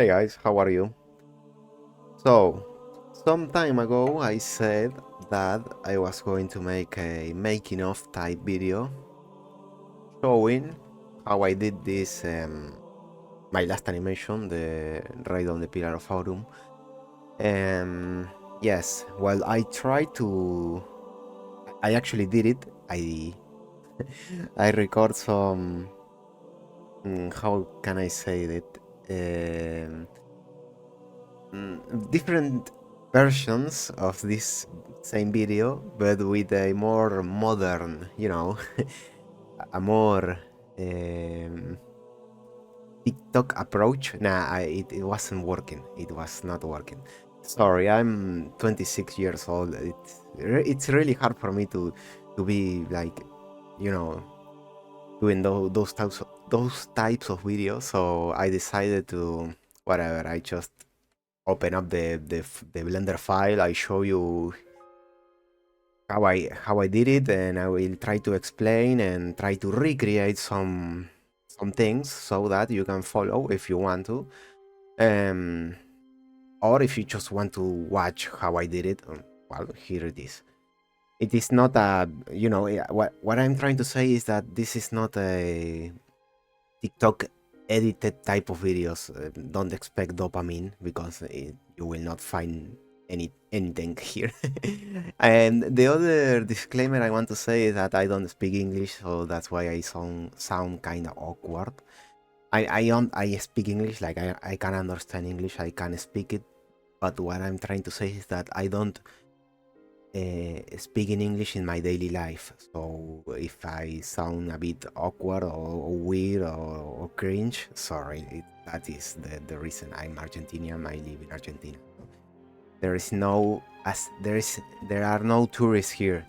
Hey guys, how are you? So, some time ago I said that I was going to make a making of type video showing how I did this, my last animation, the Raid on the Pillar of Autumn. Yes, well, I actually did it. I record some, how can I say it? Um, different versions of this same video, but with a more modern, a more um, TikTok approach. Nah, it wasn't working. It was not working. Sorry, I'm 26 years old. It's really hard for me to be like, you know, doing those types of videos. So I decided to whatever. I just open up the Blender file. I show you how I did it, and I will try to explain and try to recreate some things so that you can follow if you want to, um, or if you just want to watch how I did it. Well, here it is. It is not what I'm trying to say is that this is not a TikTok edited type of videos. Don't expect dopamine because you will not find anything here. And the other disclaimer I want to say is that I don't speak English, so that's why I sound kind of awkward. I speak English, like I can understand English, I can speak it, but what I'm trying to say is that I don't speaking English in my daily life. So if I sound a bit awkward or weird or cringe, sorry, that is the reason. I'm Argentinian. I live in Argentina. There is no as there are no tourists here,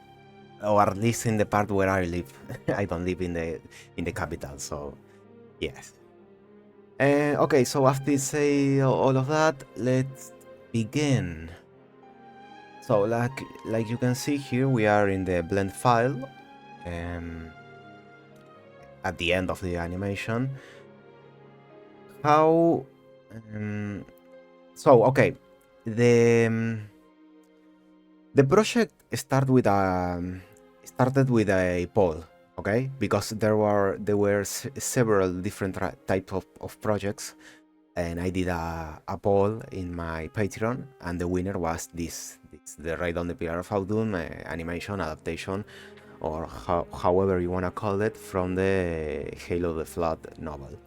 or at least in the part where I live. I don't live in the capital. So yes. Okay. So after say all of that, let's begin. So like you can see here, we are in the blend file at the end of the animation. How so okay, the the project started with a poll, okay, because there were several different types of projects, and I did a poll in my Patreon, and the winner was this the Raid on the Pillar of Autumn animation adaptation, or however you want to call it, from the Halo the Flood novel.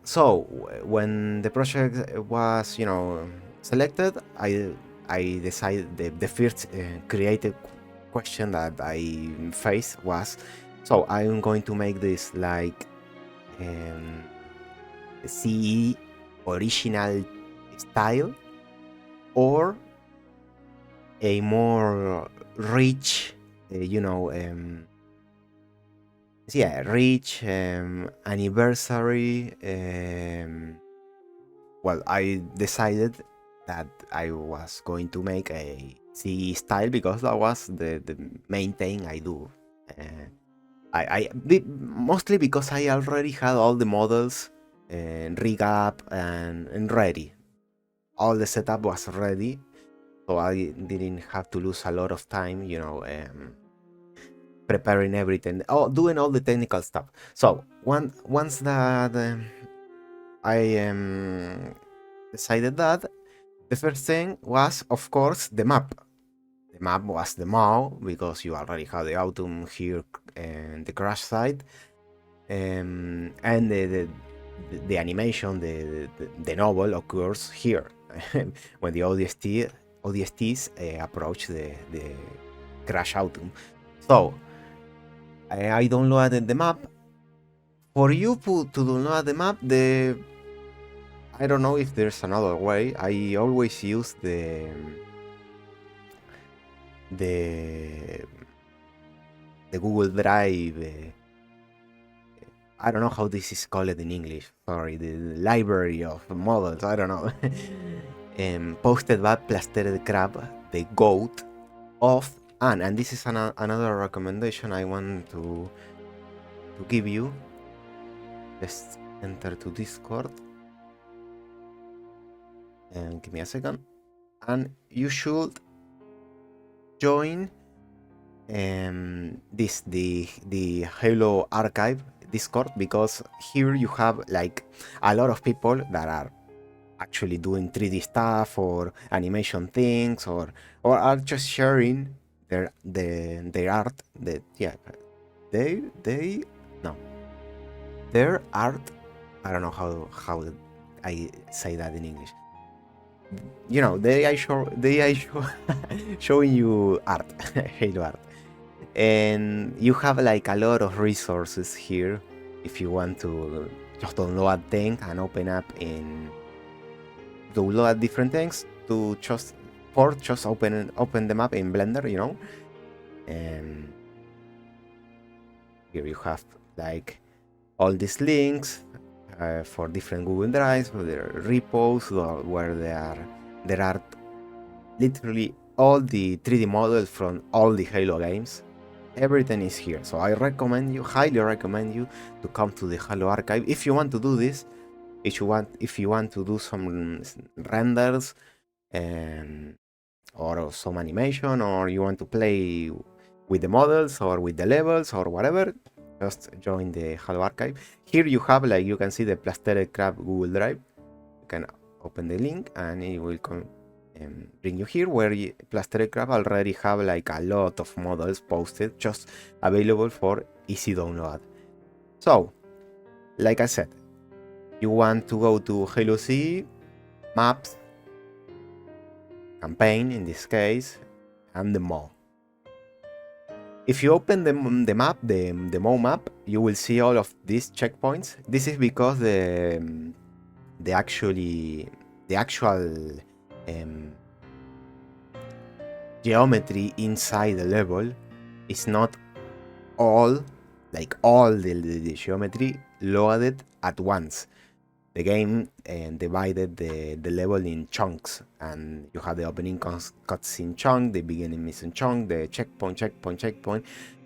So when the project was, selected, I decided the first creative question that I faced was, so I'm going to make this like CE original style, or a more rich, rich anniversary. Well, I decided that I was going to make a CE style because that was the main thing I do. Mostly because I already had all the models and rig up and ready. All the setup was ready, so I didn't have to lose a lot of time, preparing everything, doing all the technical stuff. So once that I decided that, the first thing was, of course, the map. The map was the MAO, because you already have the autumn here and the crash site, and the animation, the novel occurs here when the ODSTs approach the crash autumn. So I downloaded the map. For you to download the map, I don't know if there's another way. I always use the Google Drive. I don't know how this is called in English. Sorry, the library of models. I don't know. Posted by Plastered Crab, the goat of Anne. And this is another recommendation I want to give you. Let's enter to Discord. And give me a second. And you should join the Halo Archive Discord, because here you have like a lot of people that are actually doing 3D stuff or animation things, or are just sharing their art. They no their art. I don't know how I say that in English. You know, they are showing you art, Halo art, and you have like a lot of resources here if you want to just download things and open up in download different things to just open them up in Blender, you know. And here you have like all these links for different Google Drives, for their repos, where there are literally all the 3D models from all the Halo games. Everything is here, so I highly recommend you to come to the Halo archive if you want to do this. If you want to do some renders and or some animation, or you want to play with the models or with the levels or whatever, just join the Halo archive. Here you have, like, you can see the Plastered Crab Google Drive. You can open the link and it will come and bring you here, where Plastered Crab already have like a lot of models posted, just available for easy download. So, like I said, you want to go to Halo C, maps, campaign in this case, and the mall. If you open the map, the Mo map, you will see all of these checkpoints. This is because the actual geometry inside the level is not all the geometry loaded at once. The game divided the level in chunks, and you have the opening cutscene chunk, the beginning mission chunk, the checkpoint.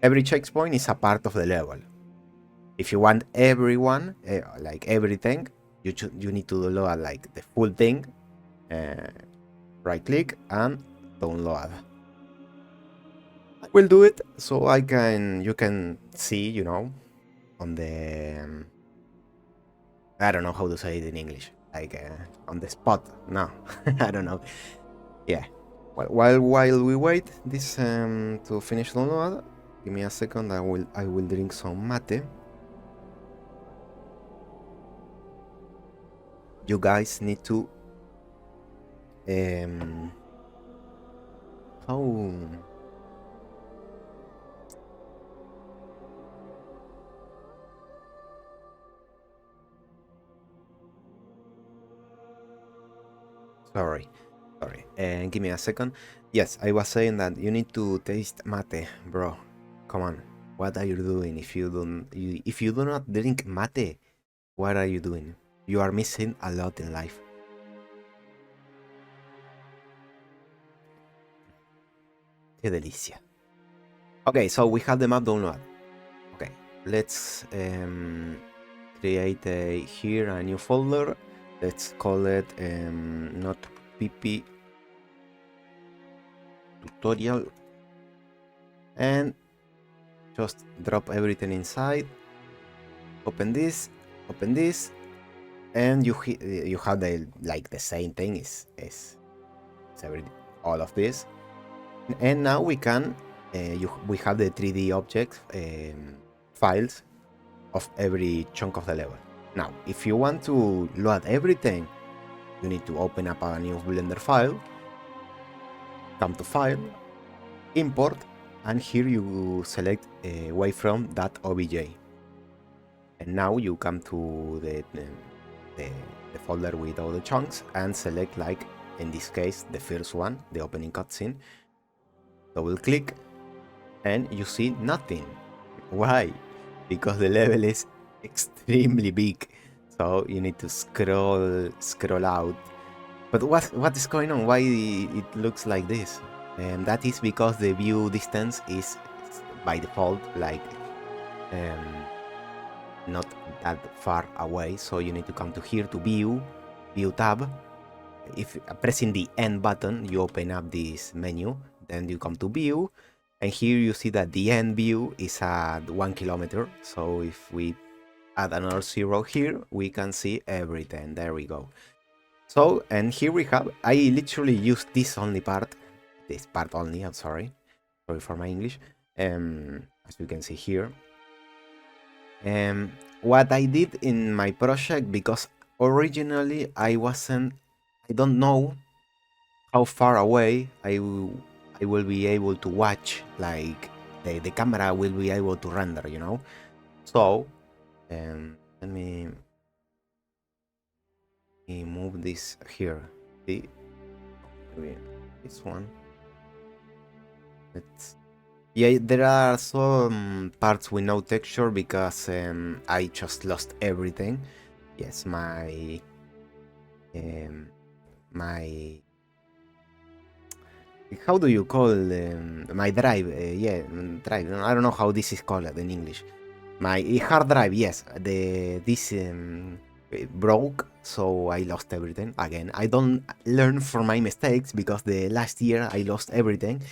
Every checkpoint is a part of the level. If you want everyone, like everything, you need to download like the full thing. Right click and download. I will do it so you can see, you know, on the I don't know how to say it in English. Like on the spot. No, I don't know. Yeah. While we wait this to finish download, give me a second. I will drink some mate. You guys need to oh. Sorry. And give me a second. Yes, I was saying that you need to taste mate, bro. Come on. What are you doing if you do not drink mate? What are you doing? You are missing a lot in life. Qué delicia. Okay, so we have the map download. Okay, let's create here a new folder. Let's call it NotPipi tutorial, and just drop everything inside. Open this, and you have the same thing is all of this, and now we can we have the 3D objects files of every chunk of the level. Now, if you want to load everything, you need to open up a new Blender file, come to File, Import, and here you select wavefrom.obj. And now you come to the folder with all the chunks and select, like in this case, the first one, the opening cutscene. Double click, and you see nothing. Why? Because the level is extremely big, so you need to scroll out. But what is going on? Why it looks like this? And that is because the view distance is by default like not that far away, so you need to come to here to view tab, if pressing the End button, you open up this menu, then you come to View, and here you see that the End view is at 1 kilometer. So if we add another 0 here, we can see everything. There we go. So, and here we have, I literally used this part only, I'm sorry for my English, as you can see here. What I did in my project, because originally I don't know how far away I will be able to watch, like the camera will be able to render, you know. So let me move this here. See, maybe this one. Yeah, there are some parts with no texture because I just lost everything. Yes, my how do you call my drive? Yeah, drive. I don't know how this is called in English. My hard drive. Yes, this broke, so I lost everything again. I don't learn from my mistakes because the last year I lost everything,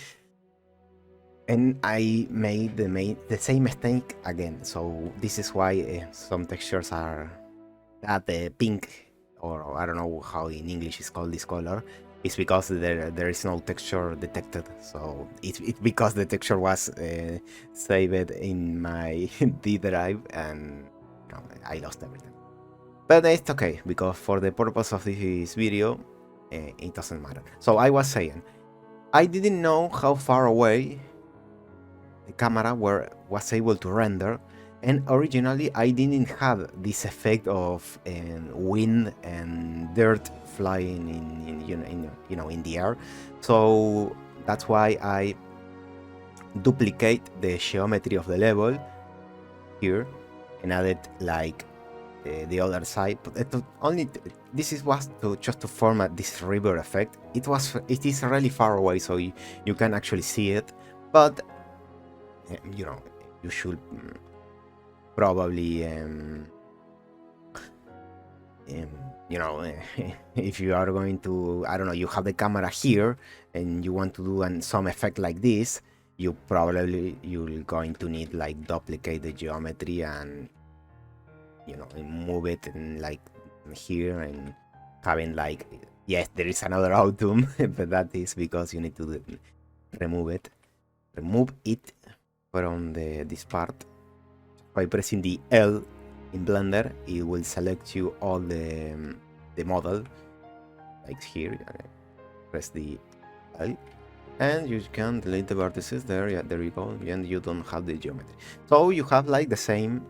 and I made the same mistake again. So this is why some textures are at pink, or I don't know how in English is called this color. It's because there is no texture detected. So it's because the texture was saved in my D drive, and I lost everything. But it's okay, because for the purpose of this video, it doesn't matter. So I was saying, I didn't know how far away the camera was able to render, and originally I didn't have this effect of wind and dirt flying in the air. So that's why I duplicate the geometry of the level here and added like the other side. But this was just to format this river effect. It is really far away, so you can actually see it, but you should probably if you are going to, I don't know, you have the camera here and you want to do some effect like this, you're going to need like duplicate the geometry and move it and like here, and having like, yes, there is another autumn, but that is because you need to remove it from this part by pressing the L in Blender. It will select you all the model, like here. Press the L, and you can delete the vertices there. Yeah, there you go. And you don't have the geometry, so you have like the same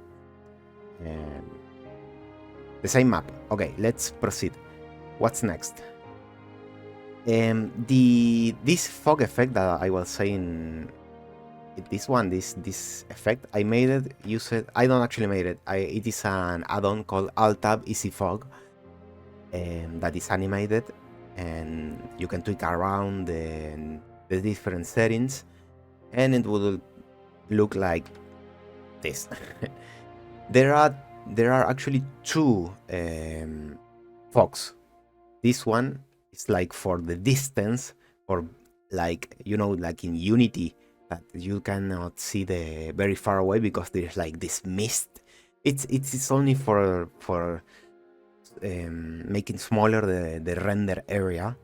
map. Okay, let's proceed. What's next? This fog effect that I was saying, this effect, I made it, I don't actually made it. It is an add-on called Alt-Tab Easy Fog, that is animated, and you can tweak around the different settings, and it will look like this. There are actually two fogs. This one is like for the distance, or like like in Unity, that you cannot see the very far away because there's like this mist. It's only for making smaller the render area.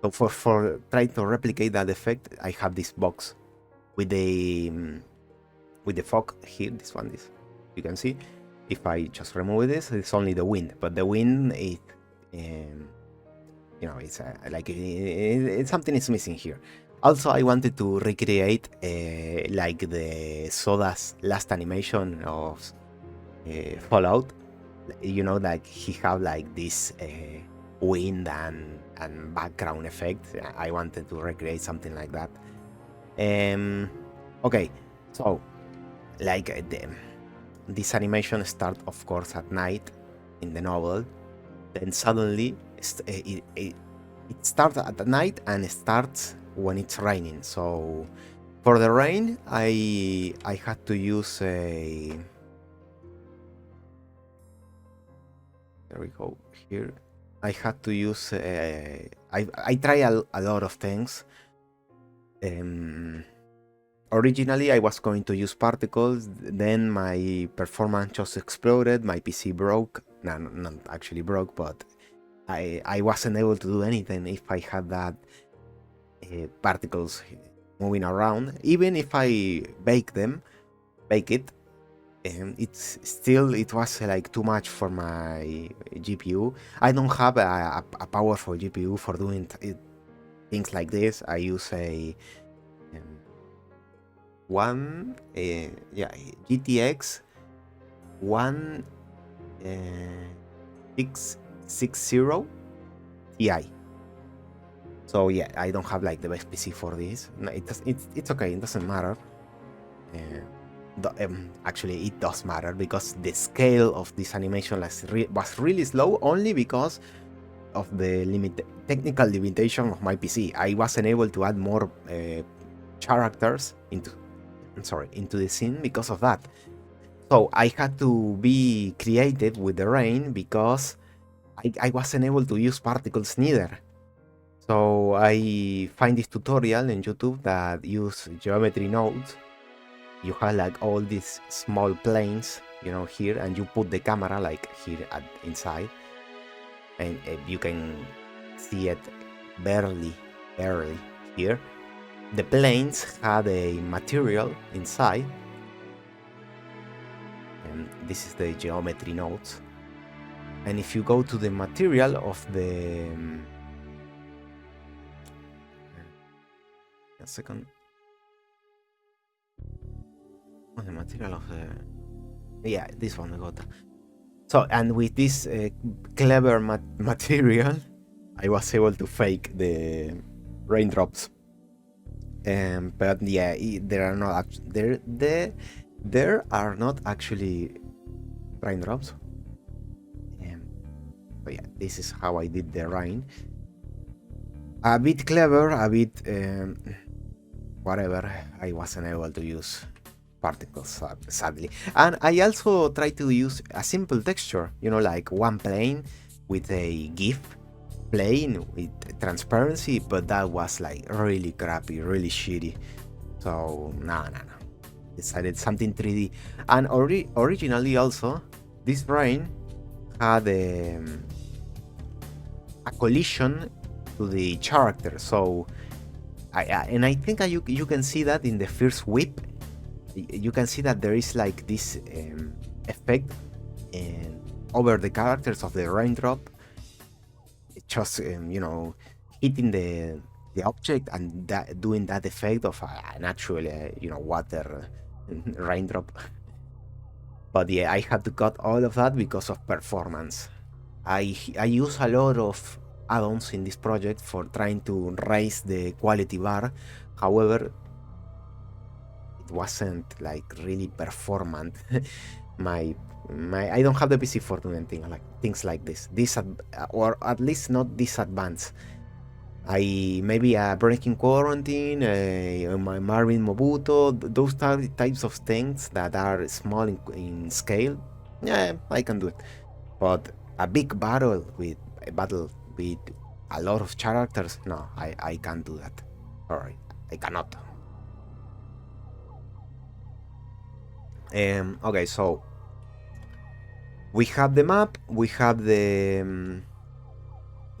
So for trying to replicate that effect, I have this box with the fog here. This one, you can see. If I just remove this, it's only the wind, but the wind is it's like something is missing here. Also, I wanted to recreate like the Soda's last animation of Fallout. Like he have like this wind and background effect. I wanted to recreate something like that. Okay, so like this animation starts, of course, at night in the novel. Then suddenly it starts at night and it starts when it's raining. So for the rain, I had to use a... There we go. Here I had to use. I try a lot of things. Originally, I was going to use particles. Then my performance just exploded. My PC broke. No, not actually broke, but I wasn't able to do anything if I had that particles moving around. Even if I bake it, it was like too much for my GPU. I don't have a powerful GPU for doing things like this. I use a GTX 1660 Ti. So yeah, I don't have like the best PC for this. No, it's okay. It doesn't matter. Actually, it does matter because the scale of this animation was really slow only because of the technical limitation of my PC. I wasn't able to add more characters into the scene because of that. So I had to be creative with the rain because I wasn't able to use particles neither. So I find this tutorial in YouTube that use geometry nodes. You have like all these small planes, here, and you put the camera like here inside, and you can see it barely here. The planes had a material inside, and this is the geometry nodes. And if you go to the material of the a second. The material of the this one I got. So, and with this clever material, I was able to fake the raindrops. But yeah, there are not actually raindrops. So yeah, this is how I did the rain. A bit clever, a bit whatever. I wasn't able to use particles, sadly. And I also try to use a simple texture, like one plane with a GIF plane with transparency, but that was like really crappy, really shitty. So no. Decided something 3D. And originally also, this rain had a collision to the character. So I think you can see that in the first whip. You can see that there is like this effect over the characters of the raindrop, just hitting the object and doing that effect of an actual water raindrop. But yeah, I had to cut all of that because of performance. I use a lot of add-ons in this project for trying to raise the quality bar. However, it wasn't like really performant. I don't have the PC for doing things like this. Or at least not this advanced. Maybe a Breaking Quarantine, my Marvin Mobuto, those types of things that are small in scale. Yeah, I can do it. But a big battle with a lot of characters, no, I can't do that. Sorry, I cannot. Okay, so we have the map, we have the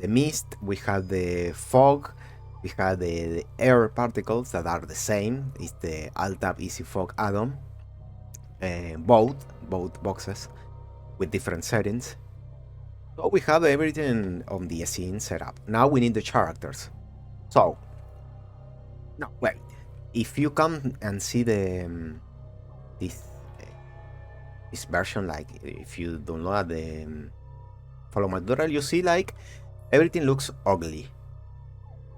mist, we have the fog, we have the air particles that are the same. It's the Alt-Tab Easy Fog add-on. Both boxes with different settings. So we have everything on the scene set up. Now we need the characters. So, no, wait. If you come and see the this version, like if you download the follow my tutorial, you see like everything looks ugly.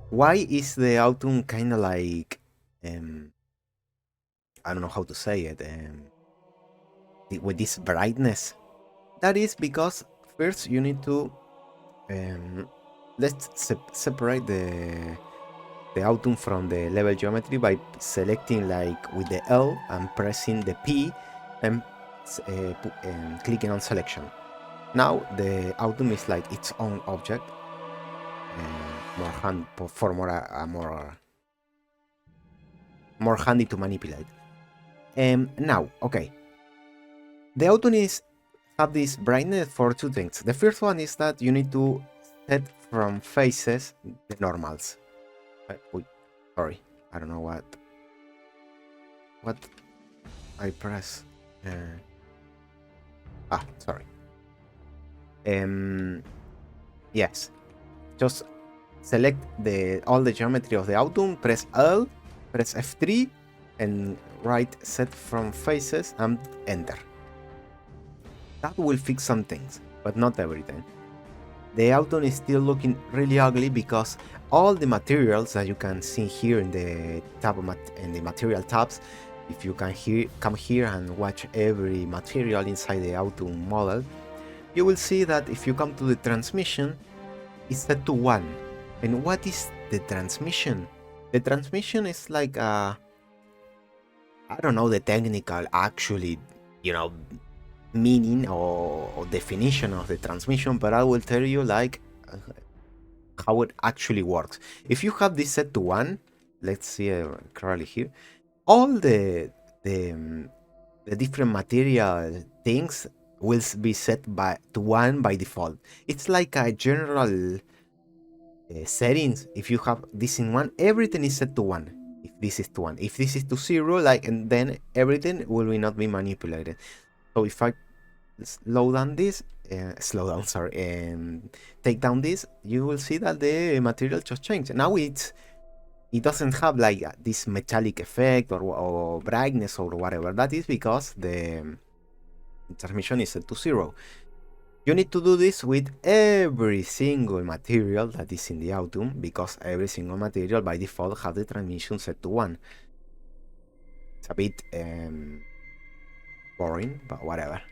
Why is the autumn kind of like I don't know how to say it, with this brightness? That is because first you need to let's separate the autumn from the level geometry by selecting like with the L and pressing the P and clicking on selection. Now the Autumn is like its own object, more handy to manipulate. Now, okay, the Autumn have this brightness for two things. The first one is that you need to set from faces the normals. Sorry, I don't know what I press. Sorry. Yes, just select all the geometry of the Autumn, press L, press F3, and write set from faces and enter. That will fix some things, but not everything. The Autumn is still looking really ugly because all the materials that you can see here in the material tabs, if you can come here and watch every material inside the Autumn model, you will see that if you come to the transmission, it's set to 1. And what is the transmission? The transmission is like I don't know the technical actually, meaning or definition of the transmission, but I will tell you like how it actually works. If you have this set to 1, let's see clearly here, all the different material things will be set to 1 by default. It's like a general settings. If you have this in 1, everything is set to 1. If this is to 1, if this is to 0, and then everything will not be manipulated. So if I slow down this, take down this, you will see that the material just changed. Now it doesn't have like this metallic effect or brightness or whatever. That is because the transmission is set to 0. You need to do this with every single material that is in the Autumn, because every single material by default has the transmission set to 1. It's a bit boring, but whatever.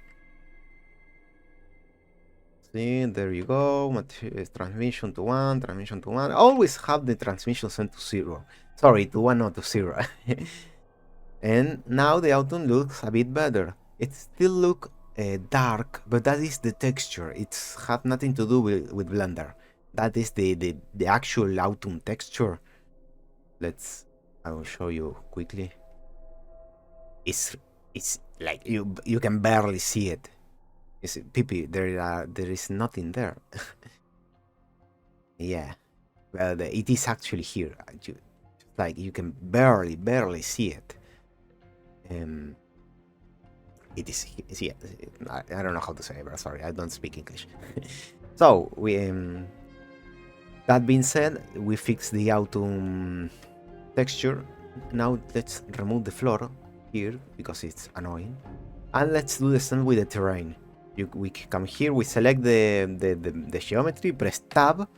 See, there you go. Transmission to 1, transmission to 1. Always have the transmission set to 0. Sorry, to 1, not to 0. And now the Autumn looks a bit better. It still looks dark, but that is the texture. It's have nothing to do with Blender. That is the actual Autumn texture. I will show you quickly. It's like you can barely see it. It's Pipi, there is nothing there. Yeah, well, it is actually here. You can barely see it. It is, yeah, I don't know how to say it, but sorry, I don't speak English. So we that being said, we fixed the Autumn texture. Now let's remove the floor here because it's annoying, and let's do the same with the terrain. We come here, we select the geometry, press tab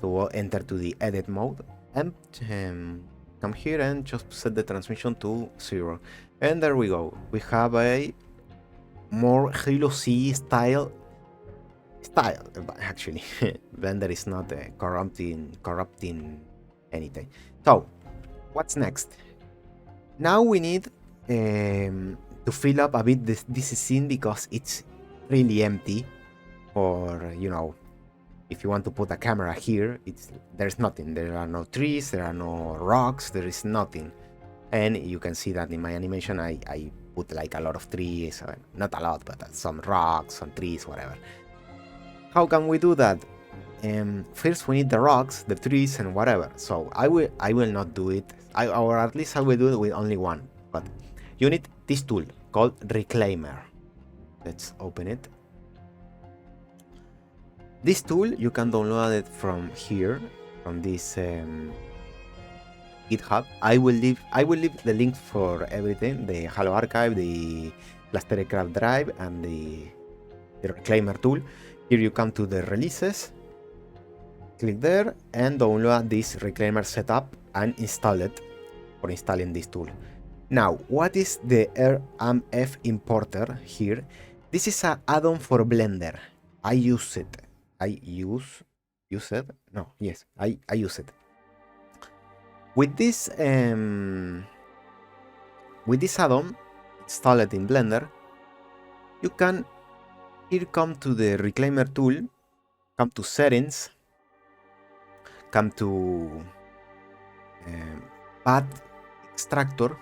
to enter to the edit mode, and come here and just set the transmission to 0. And there we go. We have a more Halo C style. Actually, Blender is not corrupting anything. So, what's next? Now we need to fill up a bit this scene because it's really empty. Or if you want to put a camera here, there's nothing. There are no trees, there are no rocks, there is nothing. And you can see that in my animation I put like a lot of trees, not a lot, but some rocks, some trees, whatever. How can we do that? First we need the rocks, the trees, and whatever. So I will not do it, or at least I will do it with only one. But you need this tool called Reclaimer. Let's open it. This tool you can download it from here, from this GitHub. I will leave the link for everything: the Halo archive, the Plastercraft drive, and the Reclaimer tool. Here you come to the releases, click there, and download this Reclaimer setup and install it for installing this tool. Now, what is the RMF importer here? This is an add-on for Blender. I use it. I use it? No, yes, I use it. With this add-on installed in Blender, you can Here come to the reclaimer tool, come to settings, come to path extractor,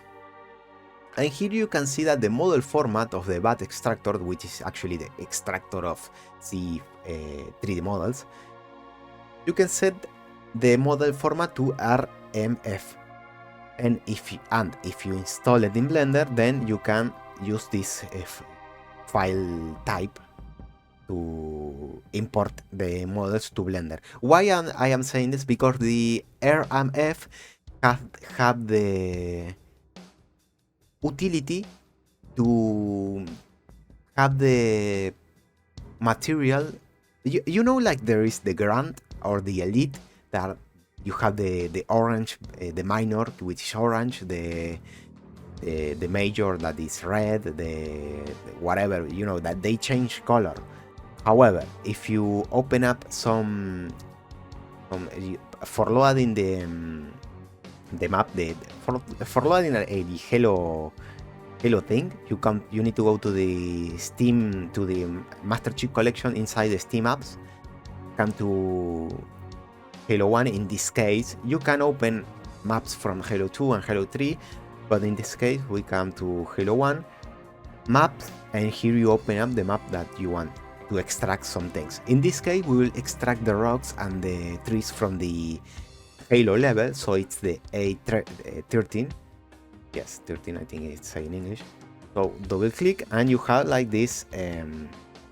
and here you can see that the model format of the path extractor, which is actually the extractor of C 3D models, you can set the model format to RMF. And if you install it in Blender, then you can use this file type to import the models to Blender. Why I am saying this? Because the RMF have the utility to have the material. You know, like there is the Grand or the Elite, that you have the orange, the minor, which is orange, the major that is red, the whatever, you know, that they change color. However, if you open up some for loading the map, for loading the Halo thing, you need to go to the Steam, to the Master Chief Collection inside the Steam apps, come to Halo 1. In this case, you can open maps from Halo 2 and Halo 3, but in this case we come to Halo 1 maps, and here you open up the map that you want to extract some things. In this case, we will extract the rocks and the trees from the Halo level, so it's the A13. Yes, 13, I think it's in English. So double click and you have like this,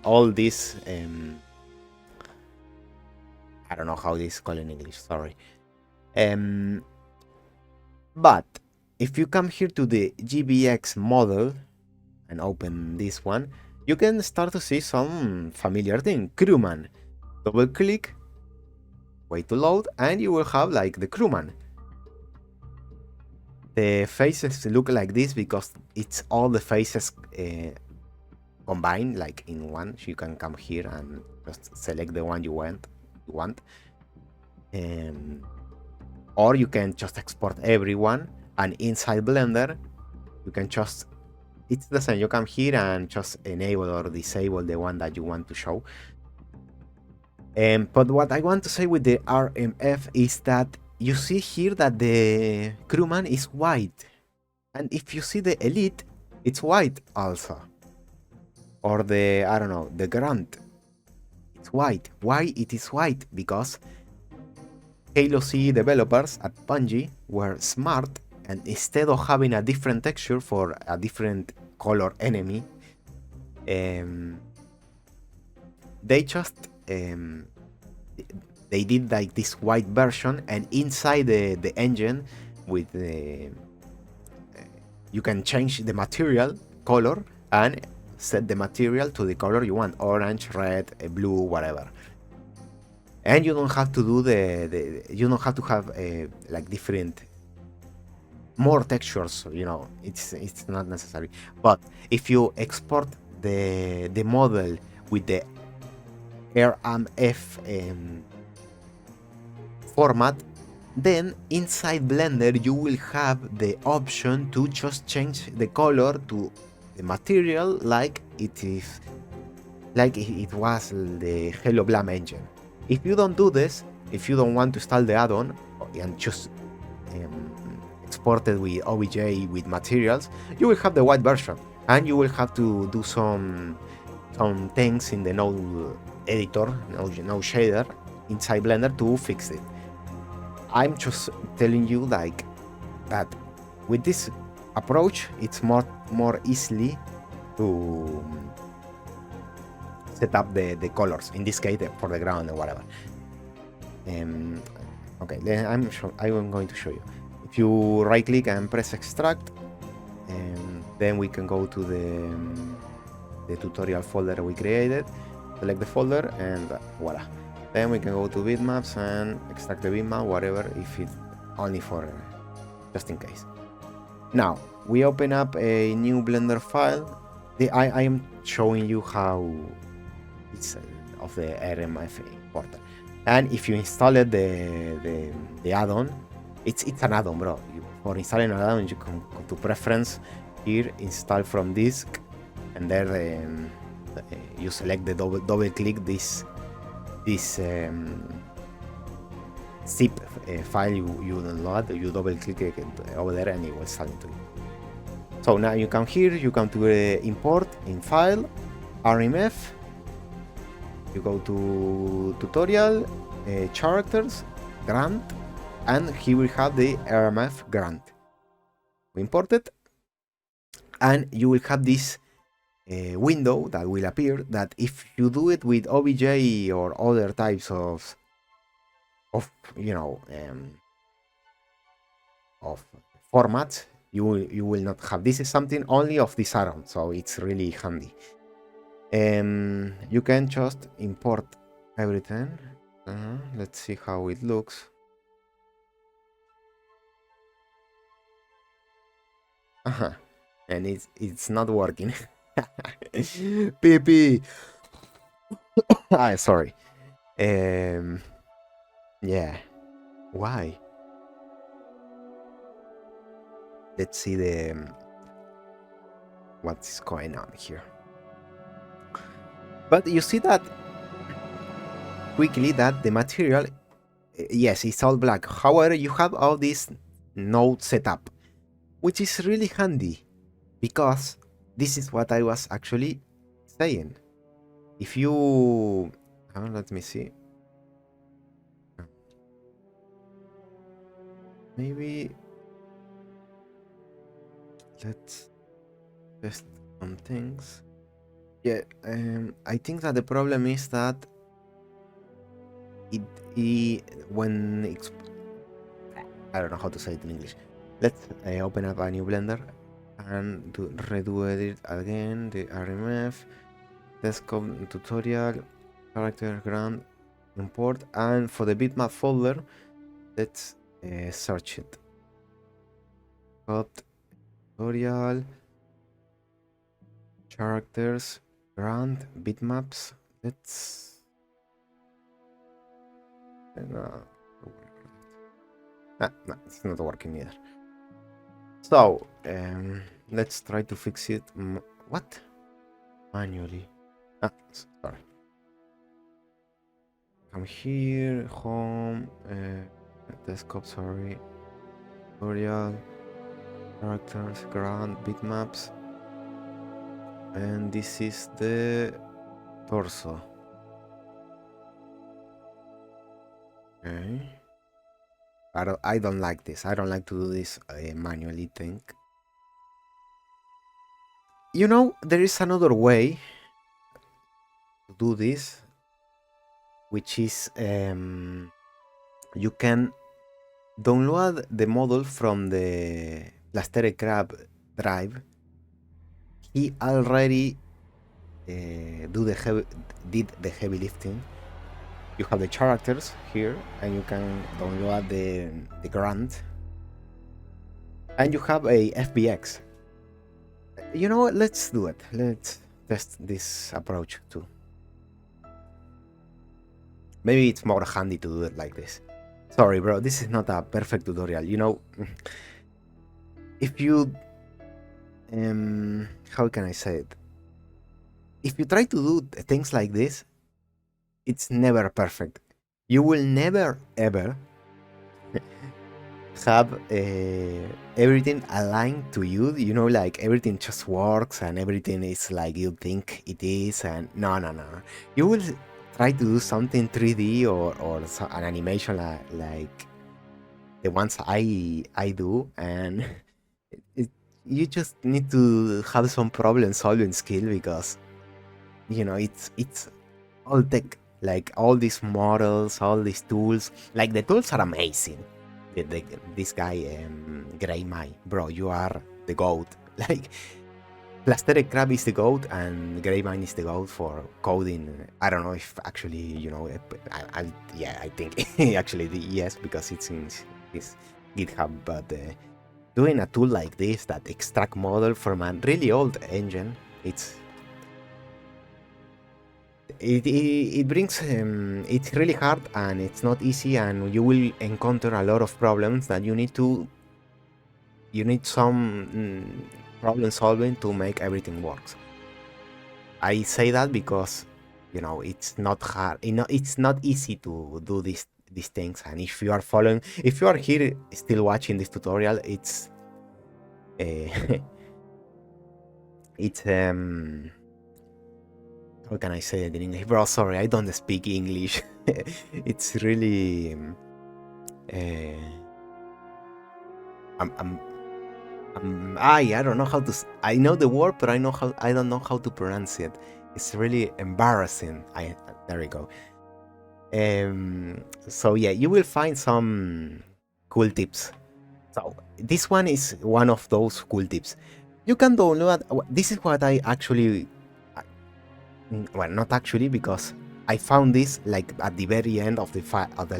all this, I don't know how this is called in English, sorry. But if you come here to the GBX model and open this one, you can start to see some familiar thing, crewman. Double click, wait to load, and you will have like the crewman. The faces look like this because it's all the faces combined like in one. So you can come here and just select the one you want. Or you can just export everyone, and inside Blender you can just, it's the same, you come here and just enable or disable the one that you want to show. But what I want to say with the RMF is that you see here that the crewman is white, and if you see the elite, it's white also. Or the, I don't know, the grunt, it's white. Why it is white? Because Halo C developers at Bungie were smart, and instead of having a different texture for a different color enemy, they just they did like this white version, and inside the engine with the you can change the material color and set the material to the color you want, orange, red, blue, whatever. And you don't have to do you don't have to have like different more textures, you know, it's not necessary. But if you export the model with the RMF format, then inside Blender you will have the option to just change the color to the material like it is, like it was the Halo Blam engine. If you don't do this, if you don't want to install the add-on and just export it with OBJ with materials, you will have the white version, and you will have to do some things in the node editor, no shader inside Blender to fix it. I'm just telling you like that with this approach, it's more easily to set up the colors, in this case for the ground or whatever. Okay, then I'm going to show you. If you right click and press extract, then we can go to the tutorial folder we created, select the folder, and voila. Then we can go to bitmaps and extract the bitmap, whatever, if it's only for just in case. Now we open up a new Blender file. I am showing you how it's of the RMF importer. And if you install it, the add-on, it's an add-on, bro. For installing an add-on, you can go to preference here, install from disk, and there you select the double click this zip file you download, you double click it over there and it will start into it. So now you come here, you come to import in file, RMF, you go to tutorial, characters, grant, and here we have the RMF grant. We import it, and you will have this window that will appear that if you do it with OBJ or other types of formats, you will not have. This is something only of this add-on, so it's really handy. You can just import everything. Let's see how it looks. And it's not working. PP. Sorry. Yeah. Why? Let's see what's going on here. But you see that quickly that the material, yes, it's all black. However, you have all this node setup, which is really handy because this is what I was actually saying. If you, let me see. Maybe let's test some things. Yeah, I think that the problem is that when I don't know how to say it in English. Let's open up a new Blender and redo it again. The RMF, desktop tutorial, character grant, import, and for the bitmap folder, let's search it. Tutorial, characters, grant, bitmaps. Let's no, it's not working either. So let's try to fix it. What? Manually. Sorry. Come here, home, desktop. Sorry. Tutorial, characters, grant, bitmaps, and this is the torso. Okay. I don't like this. I don't like to do this manually thing. You know, there is another way to do this, which is you can download the model from the Plastere Crab drive. He already did the heavy lifting. You have the characters here, and you can download the grant, and you have a FBX. You know what? Let's do it. Let's test this approach too. Maybe it's more handy to do it like this. Sorry, bro. This is not a perfect tutorial. You know, if you how can I say it? If you try to do things like this, it's never perfect. You will never ever have everything aligned to you. You know, like everything just works and everything is like you think it is. And no. You will try to do something 3D or an animation like the ones I do, and you just need to have some problem solving skill because you know it's all tech. Like all these models, all these tools, like the tools are amazing. This guy, Greymai, bro, you are the goat. Like, Plastere Crab is the goat, and Greymai is the goat for coding. I don't know if actually, you know, I think actually yes, because it's in his GitHub. But doing a tool like this that extract model from a really old engine, it brings it's really hard and it's not easy, and you will encounter a lot of problems that you need some problem solving to make everything works. I say that because, you know, it's not hard. You know, it's not easy to do these things. And if you are following, if you are here still watching this tutorial, it's it's how can I say it in English? Bro, sorry, I don't speak English. It's really I'm I don't know how to. I know the word, but I don't know how to pronounce it. It's really embarrassing. There we go. So yeah, you will find some cool tips. So this one is one of those cool tips. You can download. This is what I actually. Well, not actually, because I found this like at the very end of the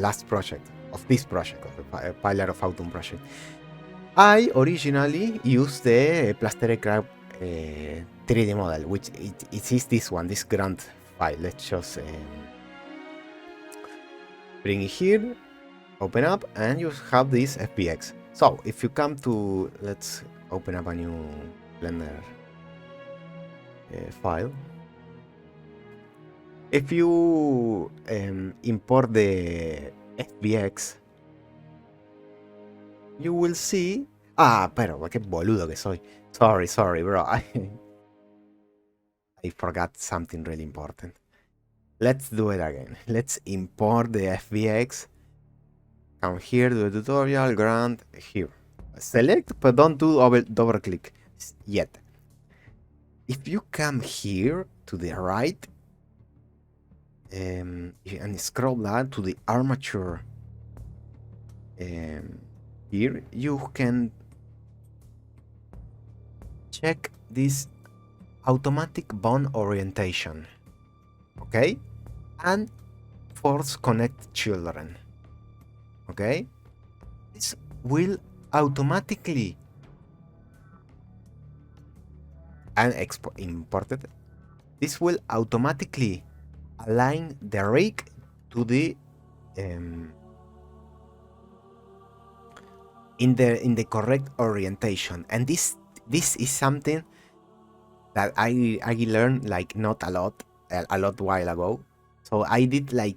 last project of this project of the Pilot of Autumn project. I originally used the Plaster Crab 3D model, which it is this one, this grand file. Let's just bring it here, open up, and you have this FBX. So if you come to, let's open up a new Blender file. If you import the FBX, you will see. Pero qué boludo que soy. Sorry, bro. I forgot something really important. Let's do it again. Let's import the FBX. Come here, do a tutorial, grant, here. Select, but don't do double click yet. If you come here to the right, and scroll down to the armature, here you can check this automatic bond orientation, okay, and force connect children, okay. This will automatically and imported. This will automatically align the rig to the in the correct orientation, and this is something that I learned like not a lot while ago. So I did like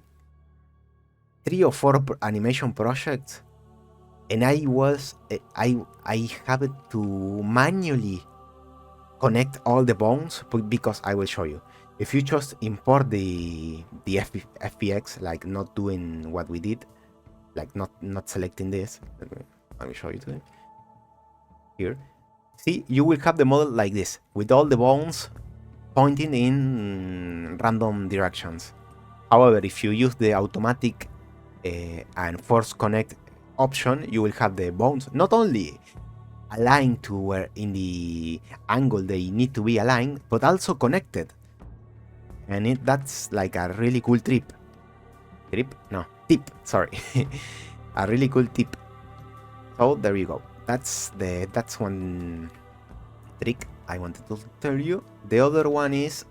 3 or 4 animation projects, and I have to manually connect all the bones, because I will show you. If you just import the FBX, like not doing what we did, like not selecting this, let me show you today. Here, see, you will have the model like this, with all the bones pointing in random directions. However, if you use the automatic and force connect option, you will have the bones not only aligned to where in the angle they need to be aligned, but also connected. And that's like a really cool tip. Sorry. A really cool tip. So there you go. That's one trick I wanted to tell you. The other one is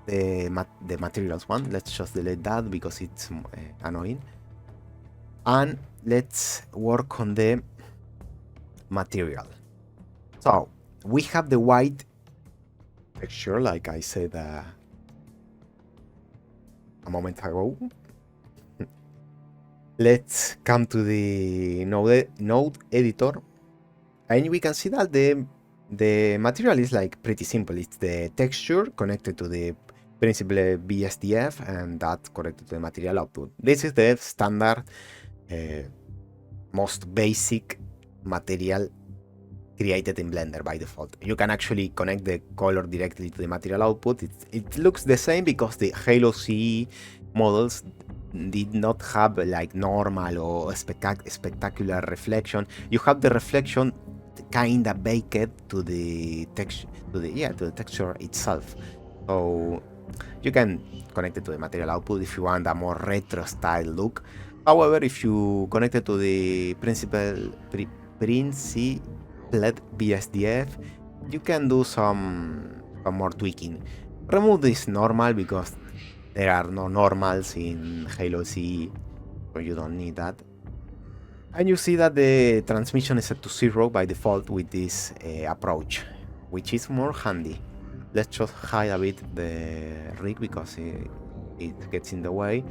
the materials one. Let's just delete that because it's annoying. And let's work on the material. So we have the white texture, like I said a moment ago. Let's come to the node editor, and we can see that the material is like pretty simple. It's the texture connected to the principal BSDF, and that connected to the material output. This is the standard, most basic material created in Blender by default. You can actually connect the color directly to the material output. It looks the same because the Halo CE models did not have like normal or spectacular reflection. You have the reflection kinda baked to the texture, to the texture itself. So you can connect it to the material output if you want a more retro style look. However, if you connect it to the principal BSDF, you can do some more tweaking. Remove this normal because there are no normals in Halo CE, so you don't need that. And you see that the transmission is set to 0 by default with this approach, which is more handy. Let's just hide a bit the rig because it gets in the way.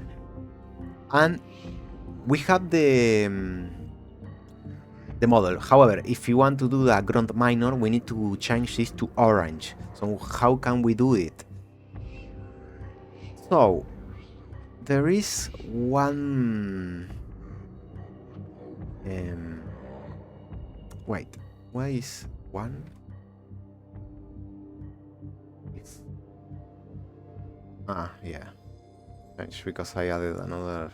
And we have the model. However, if you want to do a grunt minor, we need to change this to orange. So how can we do it? So there is one. Wait, why is one? It's yeah, change because I added another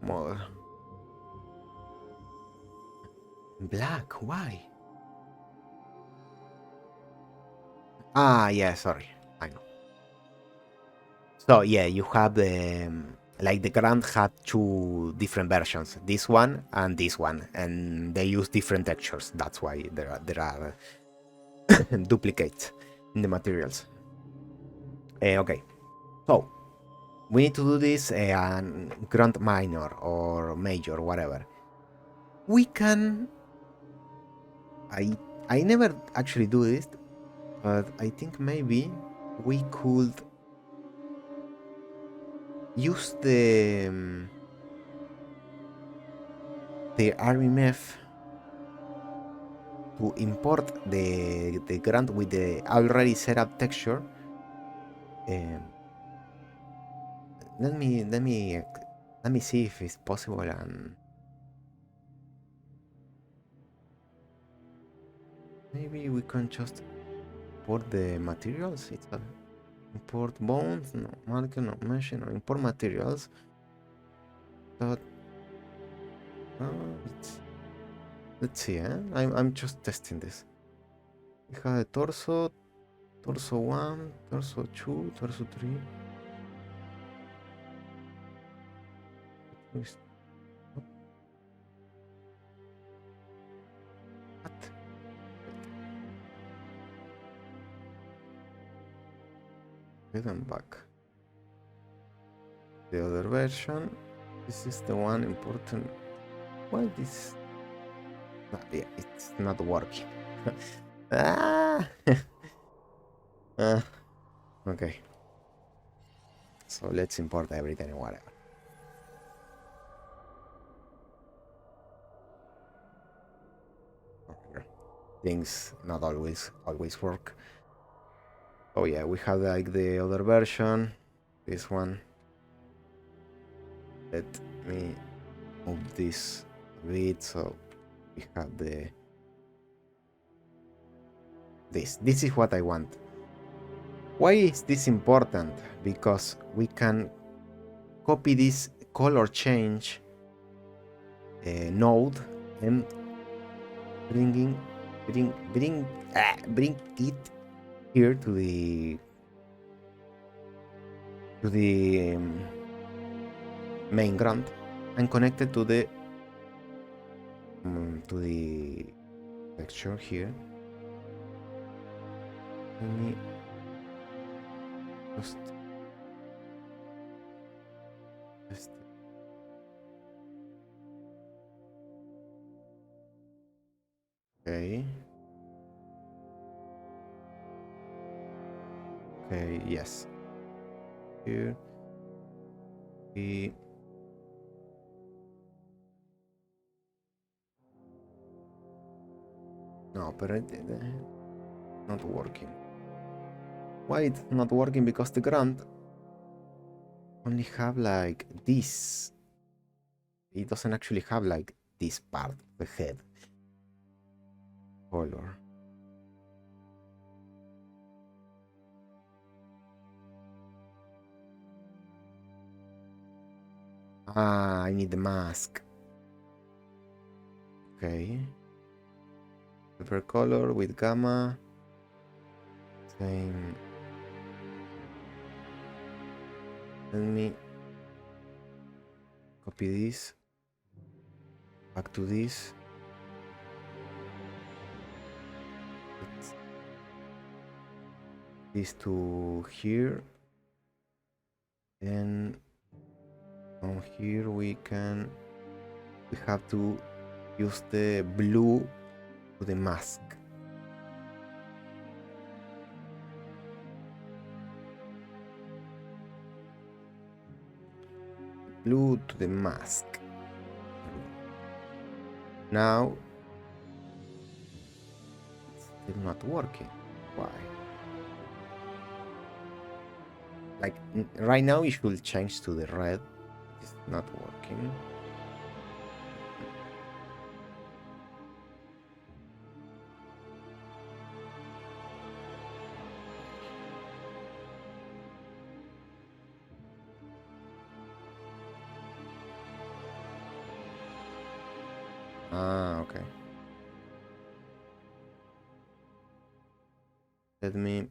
model. Black, why? Yeah, sorry, I know. So yeah, you have the like the Grand had two different versions, this one, and they use different textures. That's why there are duplicates in the materials. Okay, so we need to do this Grand minor or major, whatever. We can. I never actually do this, but I think maybe we could use the RMF to import the Grand with the already set up texture. Let me see if it's possible, and maybe we can just import the materials. It's a import bones, no marker, no mesh, no import materials. But let's see, I'm just testing this. We have a torso 1, torso 2, torso 3. What? Get them back. The other version. This is the one important. Why this? Yeah, it's not working. Okay. So let's import everything and whatever. Things not always work. Oh yeah, we have like the other version. This one. Let me move this a bit so we have this is what I want. Why is this important? Because we can copy this color change node and bring it here to the main grunt and connect it to the texture here. Let me just okay. Okay, yes. Here we no, but it's not working. Why it's not working? Because the grunt only have like this. It doesn't actually have like this part, the head color. I need the mask. Okay. Pepper color with gamma. Same. Let me copy this. Back to this. This to here. And on here we have to use the blue to the mask. blue to the mask. Now it's still not working. Why? Like right now it should change to the red. It's not working. Ah, okay. Let me...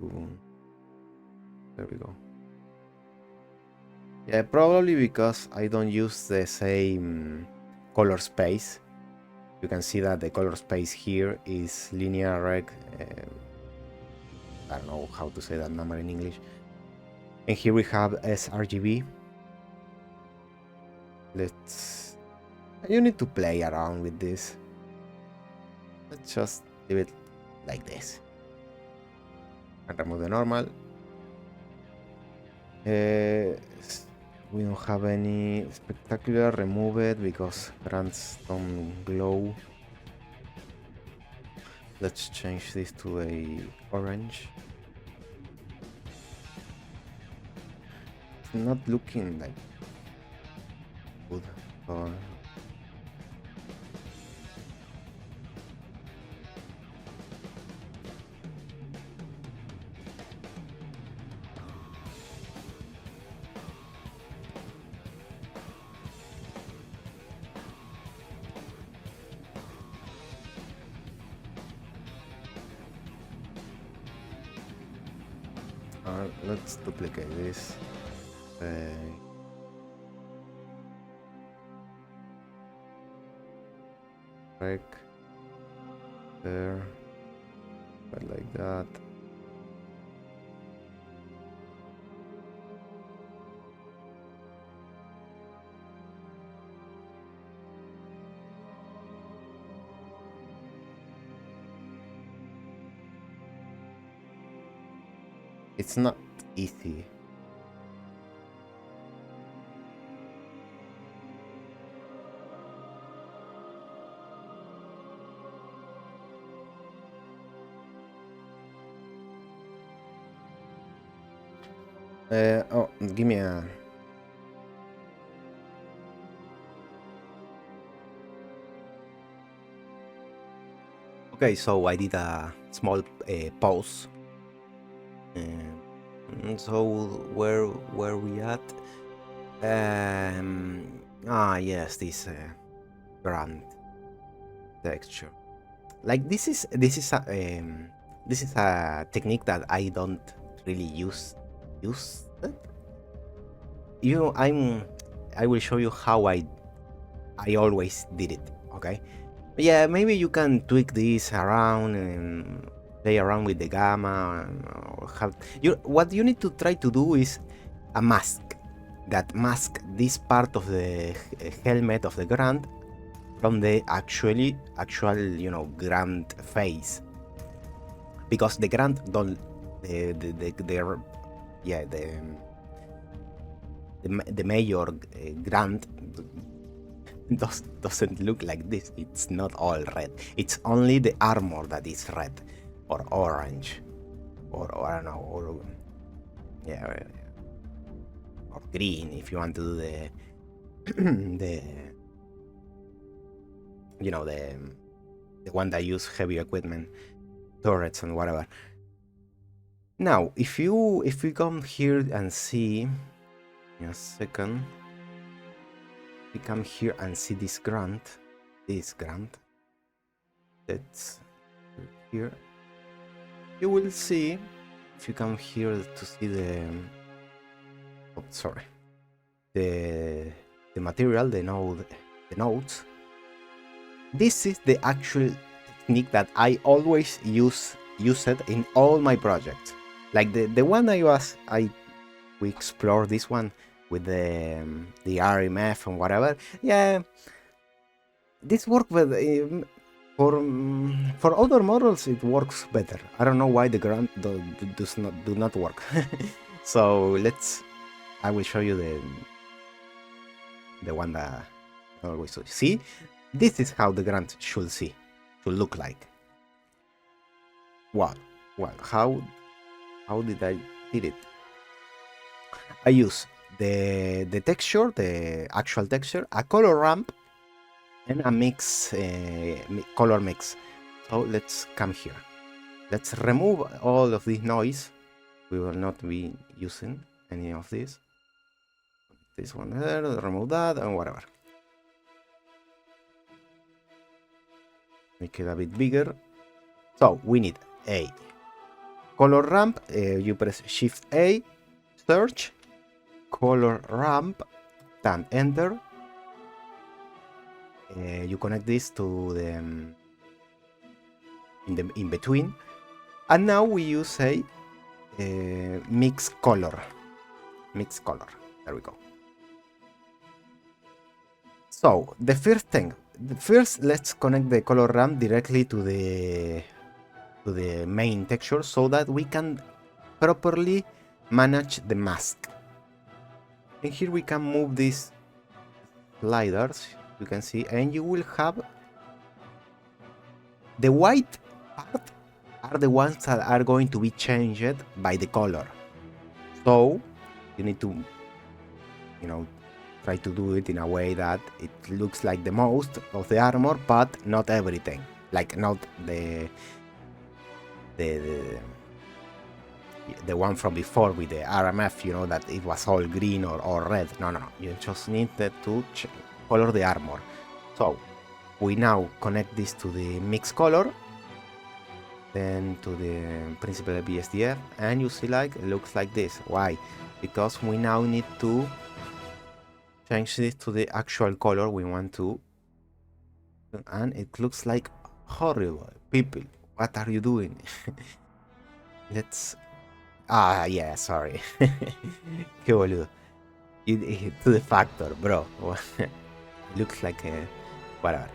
Ooh. There we go. Yeah, probably because I don't use the same color space. You can see that the color space here is linear reg. I don't know how to say that number in English. And here we have sRGB. Let's... You need to play around with this. Let's just leave it like this. And remove the normal. We don't have any spectacular. Remove it because brands don't glow. Let's change this to a orange. It's not looking like good. Or let's duplicate this. Rec there, but like that. It's not easy. Oh, give me a... Okay, so I did a small pause. So where we at? Yes, this grand texture. Like this is a technique that I don't really use it. I will show you how I always did it. Okay, but yeah, maybe you can tweak this around and play around with the gamma. Or what you need to try to do is a mask that mask this part of the helmet of the Grand from the actual Grand face, because the Grand don't the major Grand doesn't look like this. It's not all red. It's only the armor that is red or orange or I don't know, or or green if you want to do the the one that use heavy equipment, turrets and whatever. Now, if you come here and see, in a second, we come here and see this Grand, that's here. You will see, if you come here to see the, the material, the nodes. This is the actual technique that I always use it in all my projects. Like the one we explored this one with the RMF and whatever. Yeah, this works, but for other models it works better. I don't know why the Grand do not work. So let's I will show you the one that I always see. This is how the grunt should look like. Well, how did I did it? I use the texture, the actual texture, a color ramp, and a mix, color mix. So let's come here. Let's remove all of this noise. We will not be using any of this. This one there, remove that, and whatever. Make it a bit bigger. So we need a color ramp. You press Shift A, search, color ramp, then enter. You connect this to the in between, and now we use a mix color. There we go. So the first thing, let's connect the color ramp directly to the main texture so that we can properly manage the mask. And here we can move these sliders, you can see, and you will have the white part are the ones that are going to be changed by the color. So you need to, try to do it in a way that it looks like the most of the armor, but not everything. Like not the one from before with the RMF, that it was all green or red. No. You just need to color the armor. So we now connect this to the mix color, then to the principal BSDF, and you see it looks like this. Why? Because we now need to change this to the actual color we want to, and it looks like horrible. People, what are you doing? Let's yeah, sorry. Qué boludo. To the factor, bro. Looks like a whatever.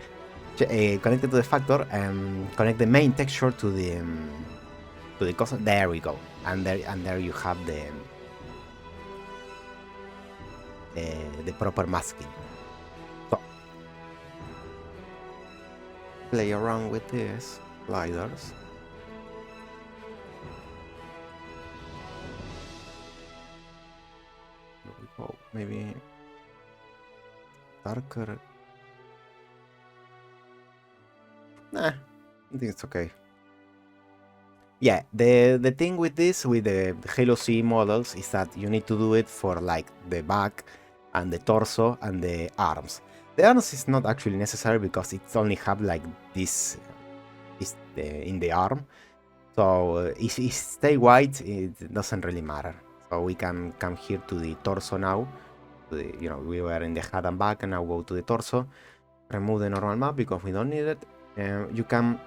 Connect it to the factor and connect the main texture to the custom. There we go. And there you have the proper masking. So play around with these sliders. There we go. Maybe darker. Nah, I think it's okay. Yeah, the thing with this, with the Halo C models, is that you need to do it for the back and the torso and the arms. The arms is not actually necessary because it only have this in the arm. So if it stay white, it doesn't really matter. So we can come here to the torso now. We were in the head and back, and now go to the torso. Remove the normal map because we don't need it. You can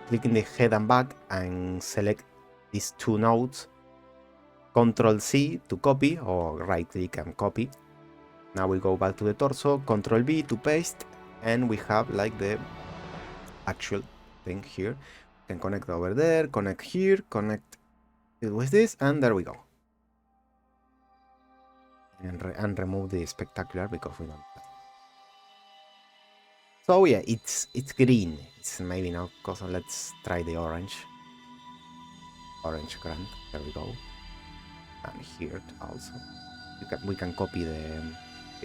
click in the head and back and select these two nodes. Control C to copy, or right click and copy. Now we go back to the torso, Control V to paste, and we have the actual thing here. We can connect over there, connect here, connect it with this, and there we go. And remove the spectacular because we don't. So yeah, it's green. It's maybe not because let's try the orange. Orange grunt. There we go. And here also. We can copy the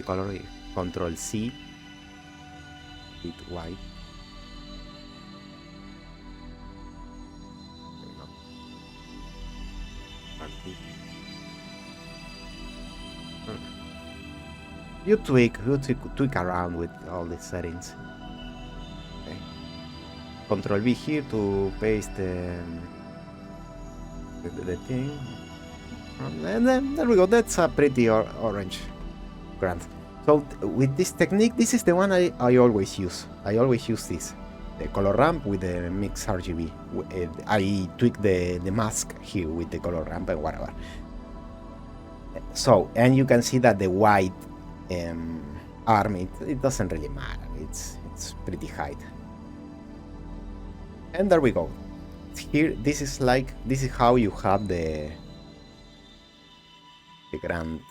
color. Control C. With white. You tweak around with all the settings. Okay. Control V here to paste the thing. And then there we go. That's a pretty orange grunt. So with this technique, this is the one I always use. I always use this. The color ramp with the mix RGB. I tweak the mask here with the color ramp and whatever. So, and you can see that the white arm, it doesn't really matter. It's pretty high. And there we go. Here, this is how you have the the grant,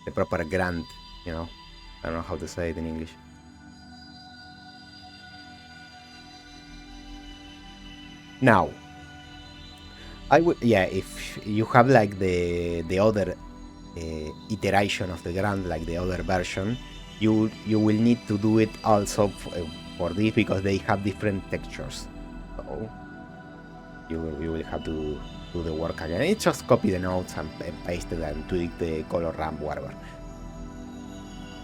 the proper grant, you know. I don't know how to say it in English. Now, I would, yeah, if you have like the other iteration of the grant, like the other version, you will need to do it also for this because they have different textures. So you will have to do the work again. It's just copy the notes and paste it and tweak the color ramp, whatever.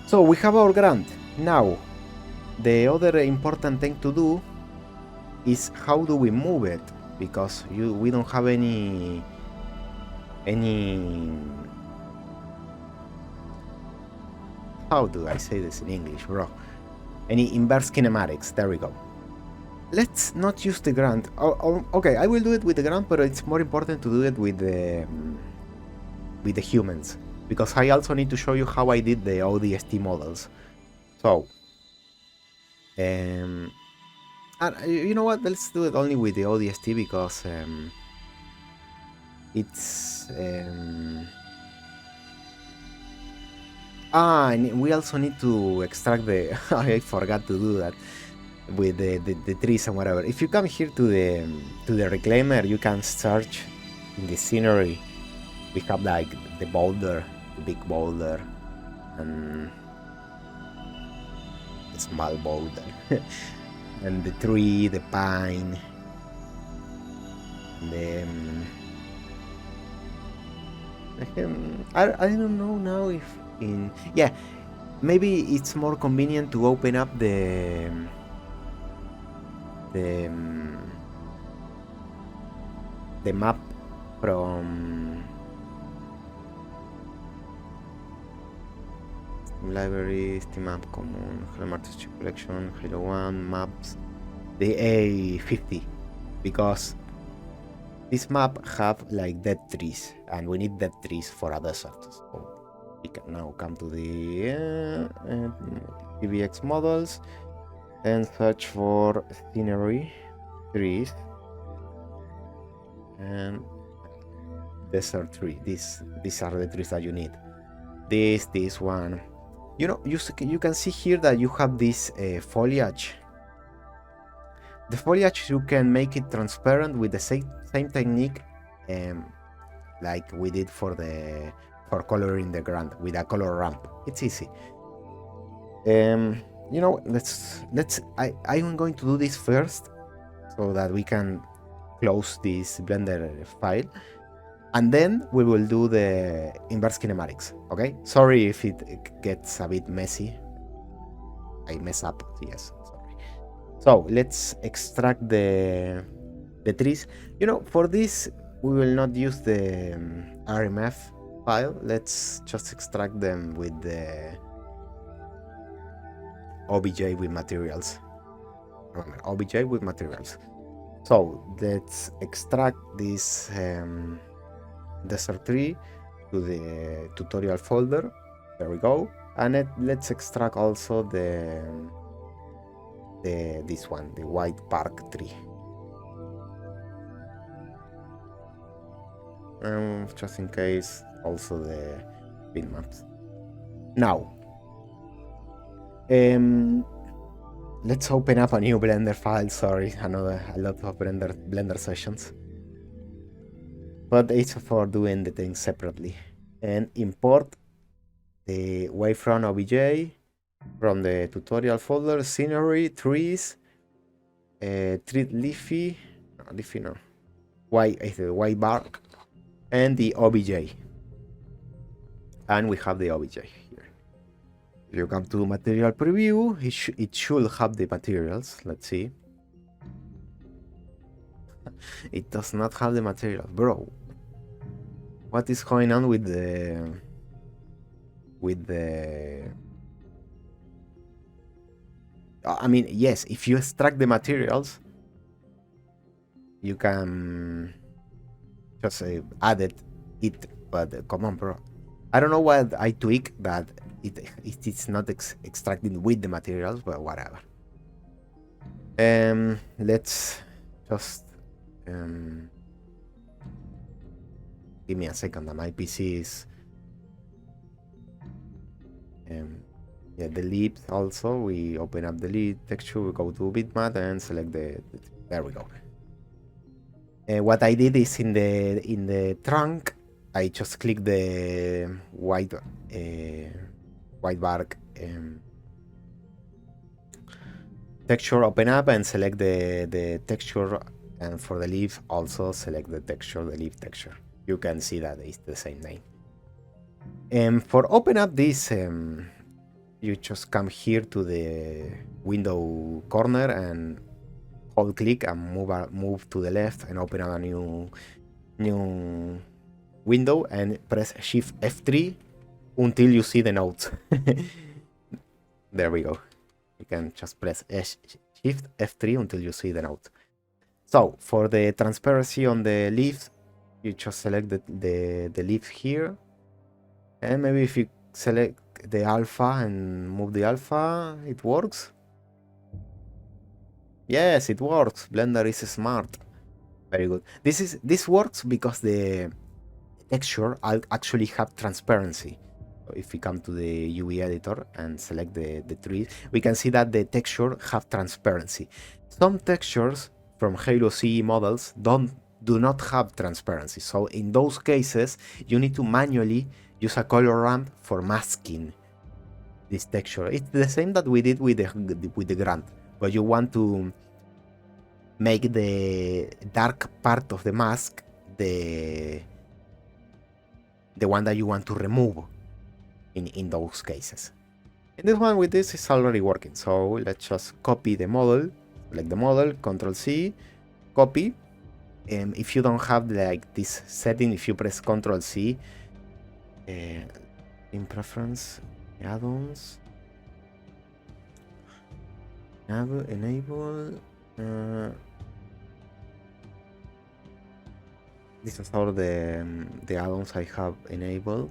So we have our grant. Now, the other important thing to do is how do we move it, because we don't have any how do I say this in English, bro? Any inverse kinematics. There we go. Let's not use the grant. Okay, I will do it with the grant, but it's more important to do it with the humans, because I also need to show you how I did the ODST models. So, and you know what? Let's do it only with the ODST because it's and we also need to extract the I forgot to do that with the trees and whatever. If you come here to the reclaimer, you can search in the scenery. We have like the boulder, the big boulder, and the small boulder, and the tree, the pine, the I don't know now if maybe it's more convenient to open up the map from library, Steam map common, Halo Artist collection, Halo 1 maps, the A50, because this map have like dead trees, and we need dead trees for a desert. So we can now come to the PBX models and search for scenery, trees, and desert tree. These are the trees that you need. This one. You know, you can see here that you have this foliage. The foliage, you can make it transparent with the same technique like we did for coloring the ground with a color ramp. It's easy. You know, I'm going to do this first so that we can close this Blender file, and then we will do the inverse kinematics. Okay, sorry if it gets a bit messy. I mess up. Yes, sorry. So let's extract the trees. You know, for this we will not use the RMF file. Let's just extract them with the OBJ with materials. Remember, OBJ with materials. So let's extract this desert tree to the tutorial folder. There we go. And let's extract also this one, the white park tree. Just in case, also the pin maps. Now, let's open up a new Blender file. Sorry, a lot of Blender sessions, but it's for doing the things separately. And import the wavefront OBJ from the tutorial folder, scenery, trees, leafy no, white bark, and the OBJ. And we have the OBJ here. If you come to material preview, it should have the materials. Let's see. It does not have the materials, bro. What is going on with the I mean, yes, if you extract the materials, you can just add it, but come on, bro. I don't know what I tweak that it's not extracting with the materials, but whatever. Let's just Give me a second, my PC is... yeah, the leaf also, we open up the leaf texture, we go to bitmap and select there we go. What I did is in the trunk, I just click the white bark texture, open up and select the texture, and for the leaf also select the texture, the leaf texture. You can see that it's the same name. For open up this, you just come here to the window corner and hold click and move to the left and open up a new window and press Shift F3 until you see the notes. There we go. You can just press Shift F3 until you see the note. So for the transparency on the leaf, you just select the leaf here, and maybe if you select the alpha and move the alpha, it works. Yes, it works. Blender is smart. Very good. This works because the texture actually have transparency. So if we come to the UV editor and select the trees, we can see that the texture have transparency. Some textures from Halo CE models do not have transparency. So in those cases, you need to manually use a color ramp for masking this texture. It's the same that we did with the grunt, but you want to make the dark part of the mask the one that you want to remove in those cases. And this one with this is already working. So let's just copy the model, select the model, Control C, copy. If you don't have like this setting, if you press Control C, in preference, add-ons, enable. This is all the add-ons I have enabled.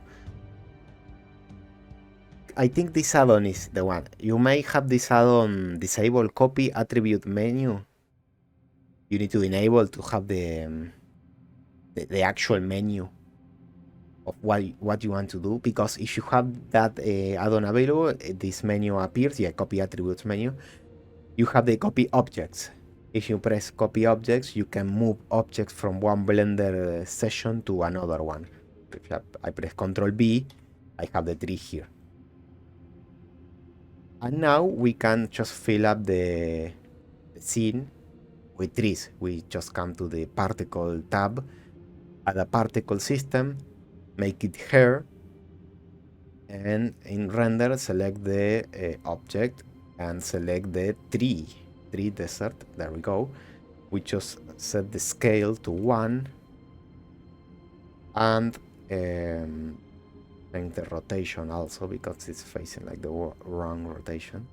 I think this add-on is the one. You may have this add-on disable copy attribute menu. You need to enable to have the actual menu of what you want to do, because if you have that add-on available, this menu appears. Yeah, copy attributes menu. You have the copy objects. If you press copy objects, you can move objects from one Blender session to another one. If I press Ctrl B, I have the tree here. And now we can just fill up the scene with trees. We just come to the particle tab, add a particle system, make it hair, and in render select the object and select the tree desert. There we go. We just set the scale to 1 and change the rotation also, because it's facing like the wrong rotation.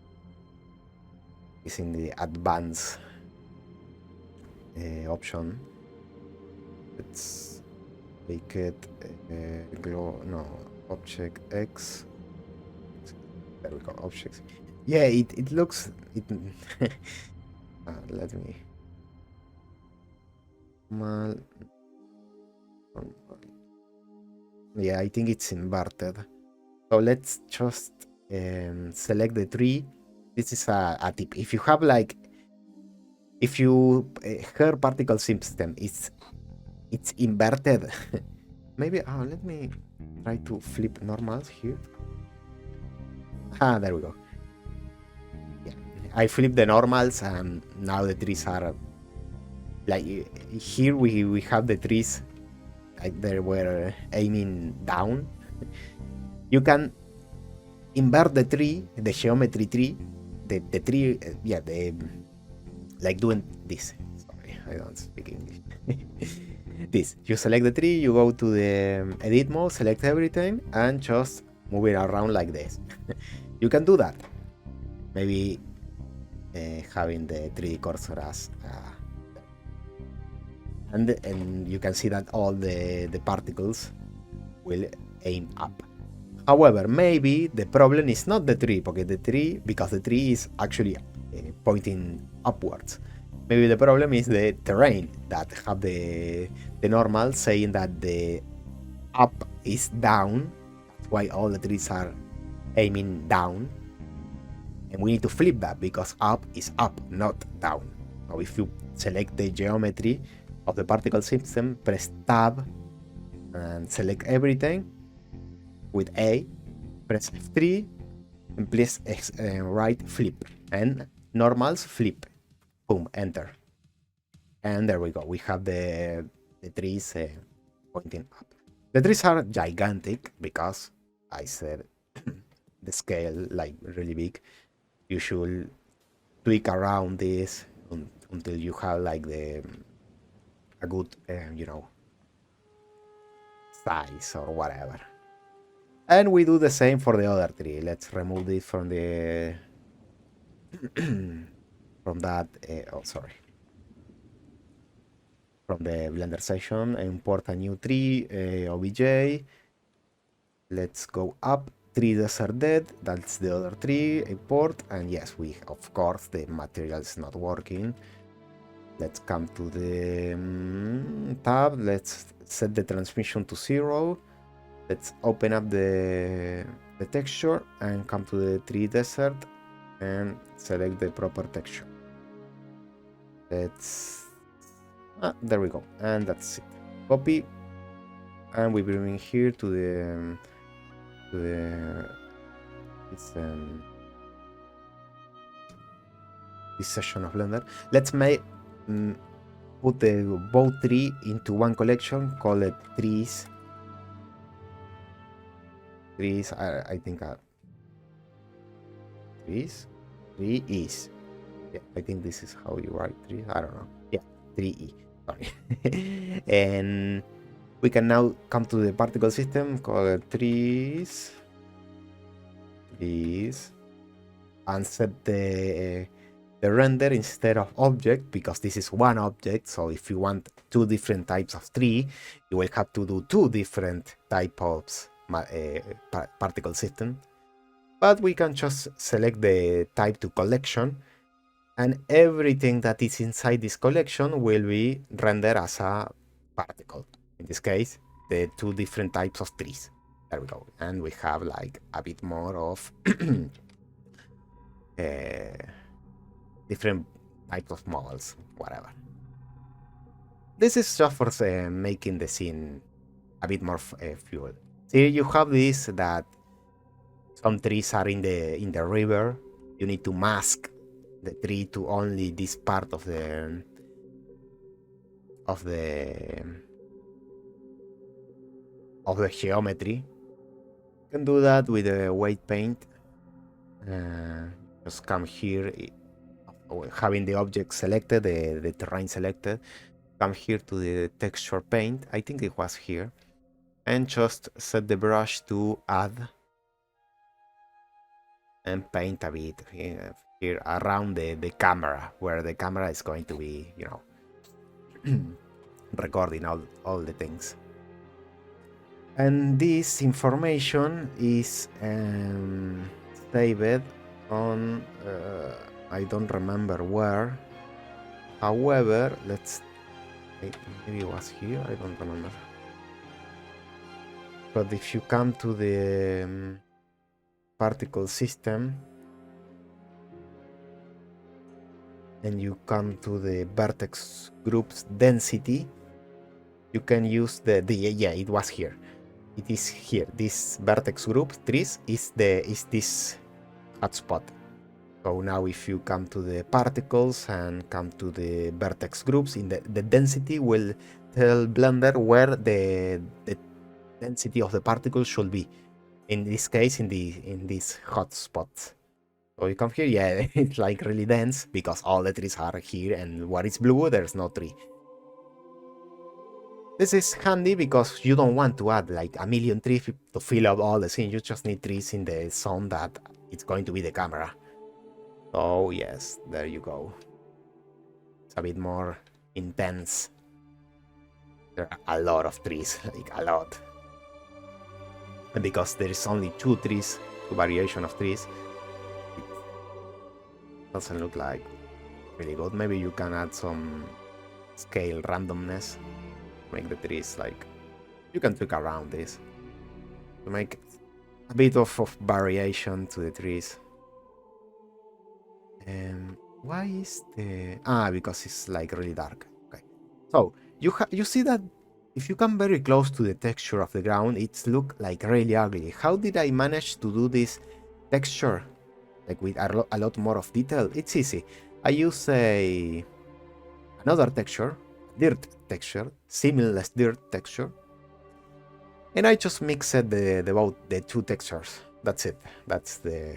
It's in the advanced option. Let's make it object X. There we go, objects. Yeah, it looks let me yeah, I think it's inverted. So let's just select the tree. This is a tip. If you have like, if you hair particle system it's inverted, maybe let me try to flip normals here. There we go. Yeah, I flip the normals and now the trees are like, here we have the trees like they were aiming down. You can invert the tree, the geometry tree, the tree, yeah, like doing this. Sorry, I don't speak English. This, you select the tree, you go to the edit mode, select everything, and just move it around like this. You can do that. Maybe having the 3D cursor as and you can see that all the particles will aim up. However, maybe the problem is not the tree, because the tree is actually pointing upwards. Maybe the problem is the terrain that have the normal saying that the up is down. That's why all the trees are aiming down. And we need to flip that because up is up, not down. So if you select the geometry of the particle system, press tab and select everything with A, press F3 and please right flip and normals flip. Boom, enter. And there we go. We have the trees pointing up. The trees are gigantic because I said the scale like really big. You should tweak around this until you have like a good size or whatever. And we do the same for the other tree. Let's remove this from the from that from the Blender session. Import a new tree, obj. Let's go up. Tree desert dead, that's the other tree. Import, and yes, we of course the material is not working. Let's come to the tab. Let's set the transmission to 0. Let's open up the texture and come to the tree desert and select the proper texture. Let's there we go, and that's it. Copy, and we bring here to the this session of Blender. Let's make put the both tree into one collection, call it trees. I think trees. Tree is. Yeah, I think this is how you write trees. I don't know. Yeah, 3E. Sorry. And we can now come to the particle system, call it trees, and set the render instead of object, because this is one object. So if you want two different types of tree, you will have to do two different types of particle system. But we can just select the type to collection, and everything that is inside this collection will be rendered as a particle. In this case, the two different types of trees. There we go. And we have like a bit more of different types of models, whatever. This is just for making the scene a bit more fuel. Here you have this that some trees are in the river. You need to mask the tree to only this part of the geometry. You can do that with a weight paint. Just come here, having the object selected, the terrain selected. Come here to the texture paint. I think it was here, and just set the brush to add and paint a bit here around the camera, where the camera is going to be, recording all the things. And this information is saved on I don't remember where. However, maybe it was here, I don't remember. But if you come to the particle system and you come to the vertex groups density, you can use yeah, it was here. It is here. This vertex group trees is this hotspot. So now if you come to the particles and come to the vertex groups, in the density will tell Blender where the density of the particle should be. In this case, in this hotspot. So you come here, yeah, it's like really dense because all the trees are here, and where it's blue, there's no tree. This is handy because you don't want to add like a million trees to fill up all the scene. You just need trees in the zone that it's going to be the camera. So yes, there you go. It's a bit more intense. There are a lot of trees, like a lot. And because there is only two variation of trees, it doesn't look like really good. Maybe you can add some scale randomness, make the trees like You can tweak around this to make a bit of variation to the trees. Why is the... because it's like really dark. Okay. So, you see that if you come very close to the texture of the ground, it's look like really ugly. How did I manage to do this texture like with a lot more of detail? It's easy. I use another texture, dirt texture, seamless dirt texture, and I just mixed the two textures. That's it. That's the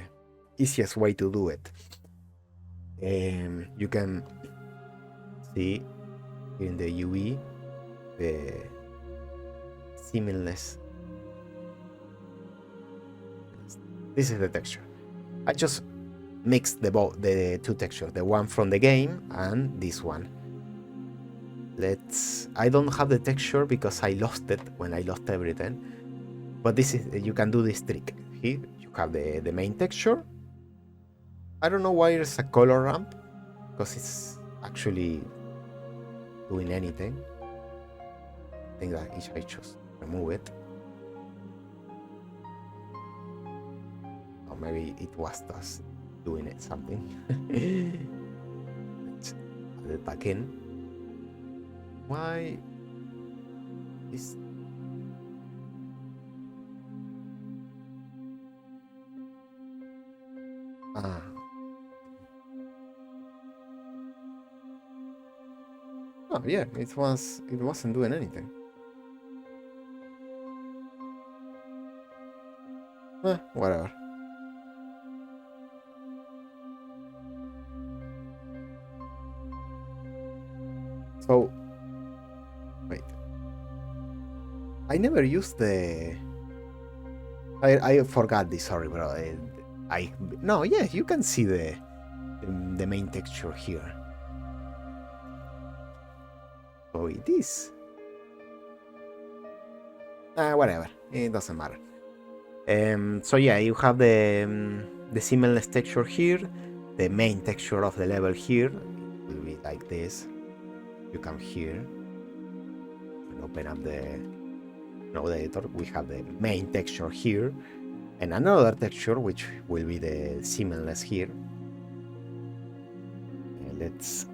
easiest way to do it. You can see in the UV the seamless. This is the texture. I just mixed the two textures, the one from the game and this one. I don't have the texture because I lost it when I lost everything. But this is, you can do this trick. Here you have the main texture. I don't know why there's a color ramp, because it's actually doing anything. I think that I just remove it. Or maybe it was just doing it something. Let's add it back in. Why is... Oh yeah, it wasn't doing anything. Whatever. So, wait. I never used the... I forgot this, sorry, bro. No, yeah, you can see the main texture here. So it is. Whatever, it doesn't matter. So yeah, you have the seamless texture here, the main texture of the level here. It will be like this. You come here and open up the node editor. We have the main texture here and another texture which will be the seamless here. Let's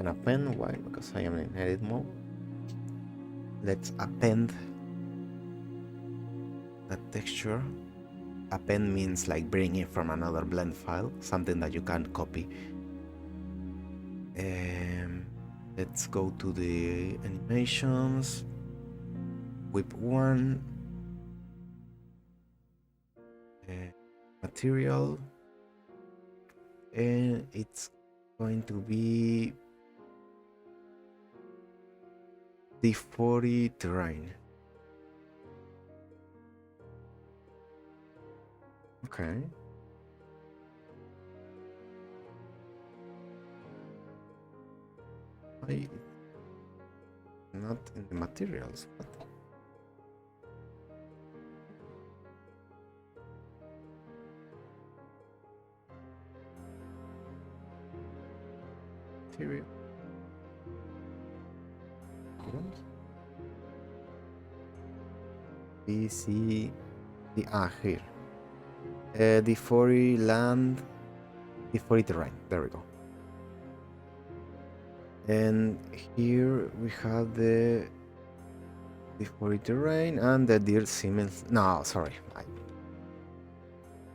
append. Why? Because I am in edit mode. Let's append that texture. Append means like bring it from another blend file, something that you can't copy. Let's go to the animations, whip one, material, and it's going to be the 40 terrain. Okay. Not in the materials, but material. We see the here. The 40 land, the 40 terrain. There we go. And here we have the 40 terrain and the dirt cement. No, sorry.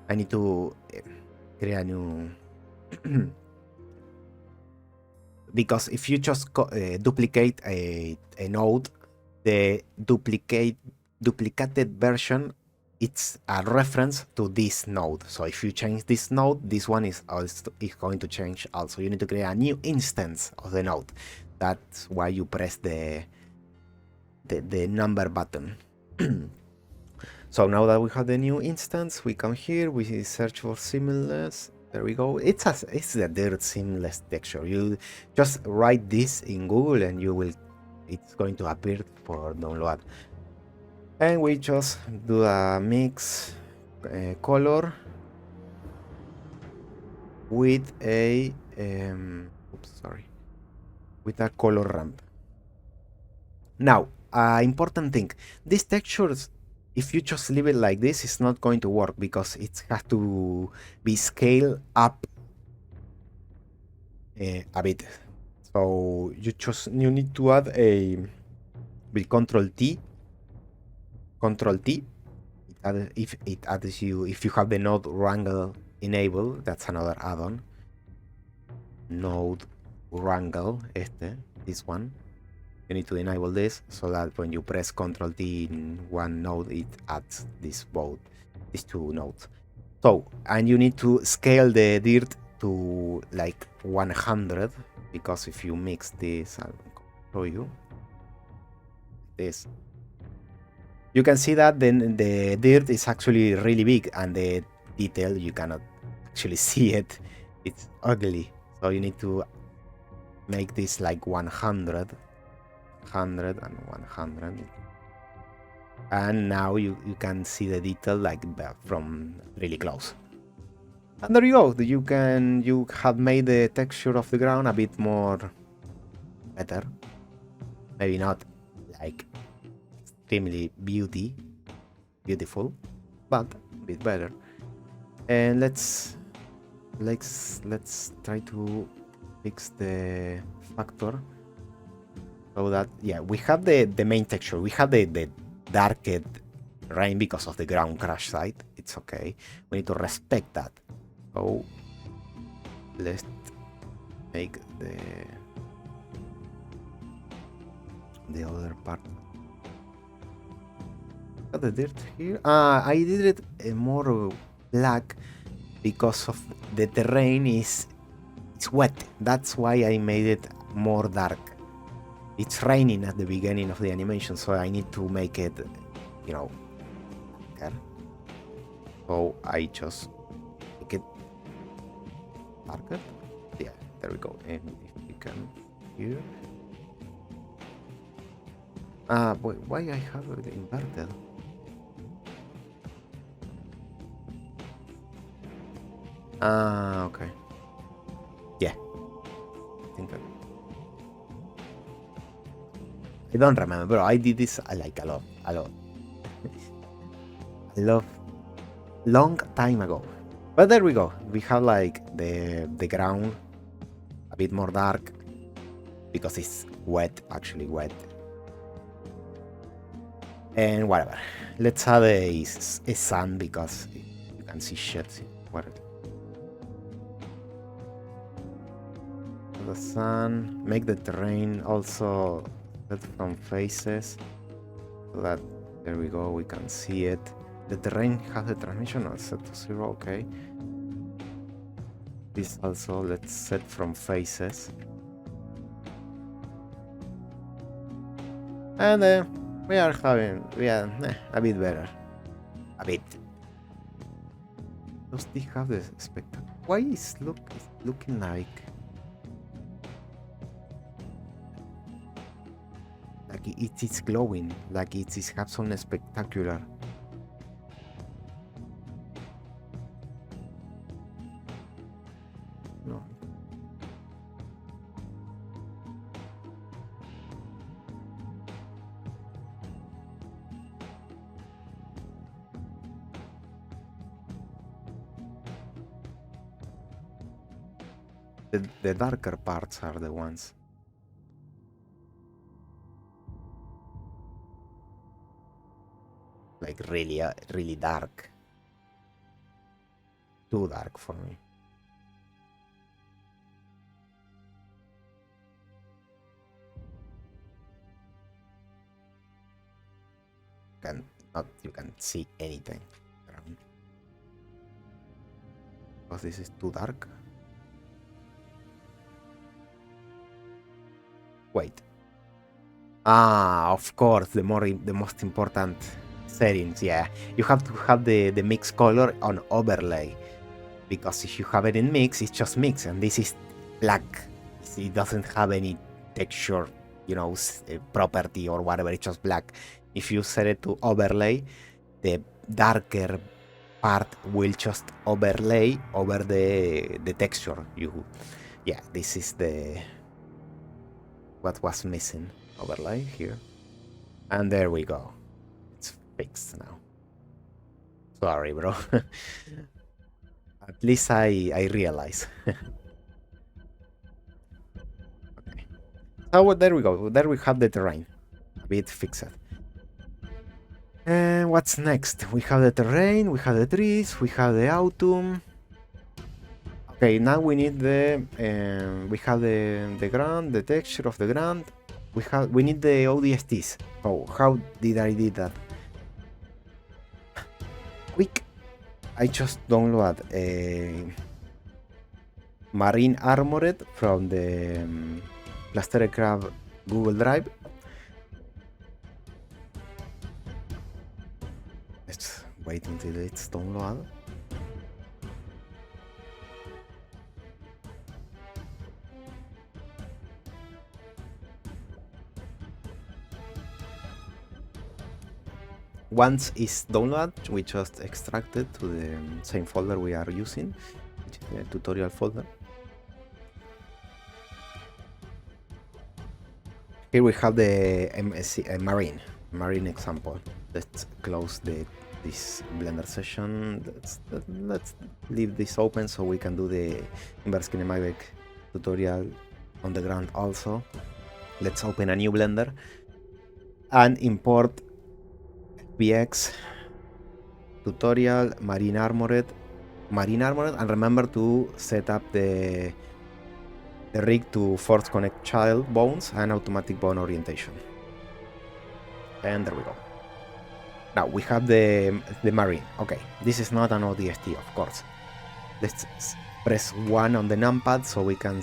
I need to create a new because if you just duplicate a node, the duplicated version, it's a reference to this node. So if you change this node, this one is going to change also. You need to create a new instance of the node. That's why you press the number button. So now that we have the new instance, we come here, we search for seamless. There we go. It's the dirt seamless texture. You just write this in Google and it's going to appear for download. And we just do a mix color with with a color ramp. Now, important thing, these textures, if you just leave it like this, it's not going to work because it has to be scaled up a bit. So you need to add a with Control T. If it adds if you have the node wrangle enabled, that's another add-on. Node wrangle, this one. You need to enable this so that when you press Ctrl T in one node, it adds these two nodes. So, and you need to scale the dirt to like 100, because if you mix this, I'll show you this. You can see that then the dirt is actually really big, and the detail, you cannot actually see it. It's ugly. So you need to make this like 100 and 100, and now you can see the detail like from really close. And there you go. You have made the texture of the ground a bit more better. Maybe not like extremely beautiful, but a bit better. And let's try to fix the factor. So that, yeah, we have the main texture. We have the darked rain because of the ground crash site. It's okay. We need to respect that. So let's make the other part. Got the dirt here. I did it more black because of the terrain it's wet. That's why I made it more dark. It's raining at the beginning of the animation, so I need to make it, darker. So I just make it darker. Yeah, there we go. And if you can here. Wait, why I have it inverted? Okay. Yeah. I think I don't remember, bro. I did this like a lot. I love long time ago. But there we go. We have like the ground a bit more dark because it's wet, actually wet. And whatever. Let's add a sun because you can see shit. The sun. Make the terrain also set from faces so that there we go, we can see it. The terrain has the transmission set to 0, okay. This also, let's set from faces. And we are a bit better. A bit. Does this have the spectacle? Why is looking like it is glowing, like it is have some spectacular. No. The darker parts are the ones. Like really dark. Too dark for me. You can see anything around. Because this is too dark. Wait. Of course, the most important settings, yeah. You have to have the mix color on overlay, because if you have it in mix, it's just mix, and this is black. It doesn't have any texture, property or whatever. It's just black. If you set it to overlay, the darker part will just overlay over the texture. This is what was missing. Overlay here. And there we go. It's fixed now. Sorry, bro. At least I realize. Okay. So there we go. There we have the terrain. A bit fixed. And what's next? We have the terrain, we have the trees, we have the autumn. Okay, now we need the we have the ground, the texture of the ground. We need the ODSTs. Oh, how did I did that? Quick, I just download a Marine Armored from the Plaster Crab Google Drive. Let's wait until it's downloaded. Once it's downloaded, we just extract it to the same folder we are using, which is the tutorial folder. Here we have the MSC, Marine example. Let's close this Blender session. Let's leave this open so we can do the inverse kinematic tutorial on the ground also. Let's open a new Blender and import FBX tutorial Marine Armored, and remember to set up the rig to force connect child bones and automatic bone orientation. And there we go. Now we have the Marine. Okay, this is not an ODST, of course. Let's press 1 on the numpad so we can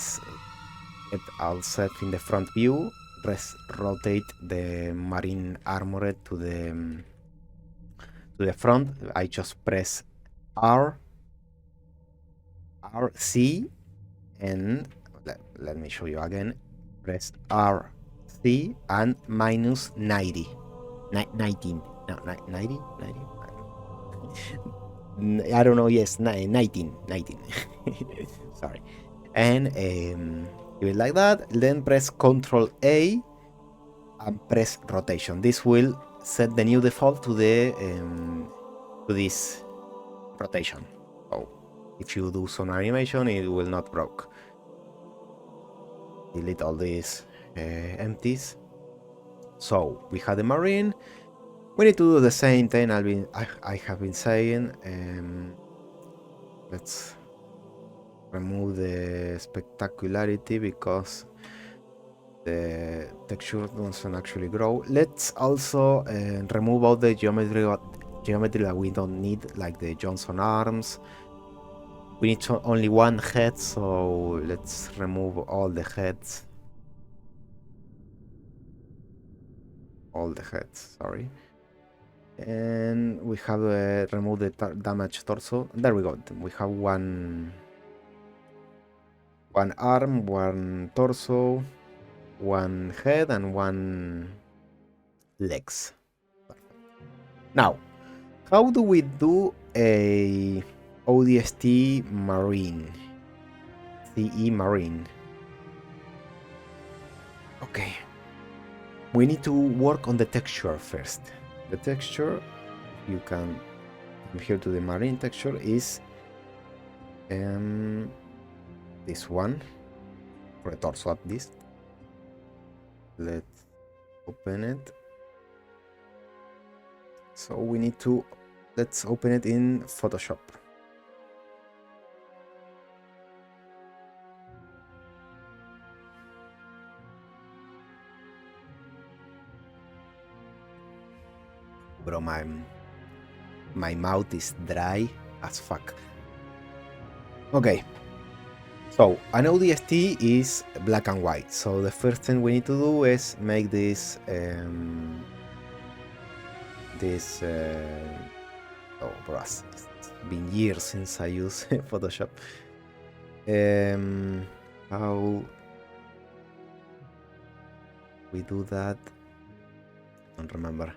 get ourselves in the front view. Press rotate the Marine Armored to the front. I just press R, C, and let me show you again. Press R, C, and minus 90. 19. No, 90? 90? I don't know, yes, 19. Sorry. And do it like that. Then press Ctrl A and press rotation. This will set the new default to the to this rotation. So if you do some animation, it will not broke. Delete all these empties. So we have the Marine. We need to do the same thing I have been saying. Let's remove the spectacularity because the texture doesn't actually grow. Let's also remove all the geometry that we don't need, like the Johnson arms. We need only one head, so let's remove all the heads. Sorry. And we have removed the damaged torso. There we go. We have one arm, one torso, one head, and one legs. Perfect. Now, how do we do a ODST Marine? CE Marine. Okay. We need to work on the texture first. The texture, you can come here to the Marine texture, is this one for a torso at least. Let's open it. So we need to, let's open it in Photoshop. Bro, my mouth is dry as fuck. Okay, so an ODST is black and white. So the first thing we need to do is make this oh bro, it's been years since I use Photoshop. How we do that? I don't remember.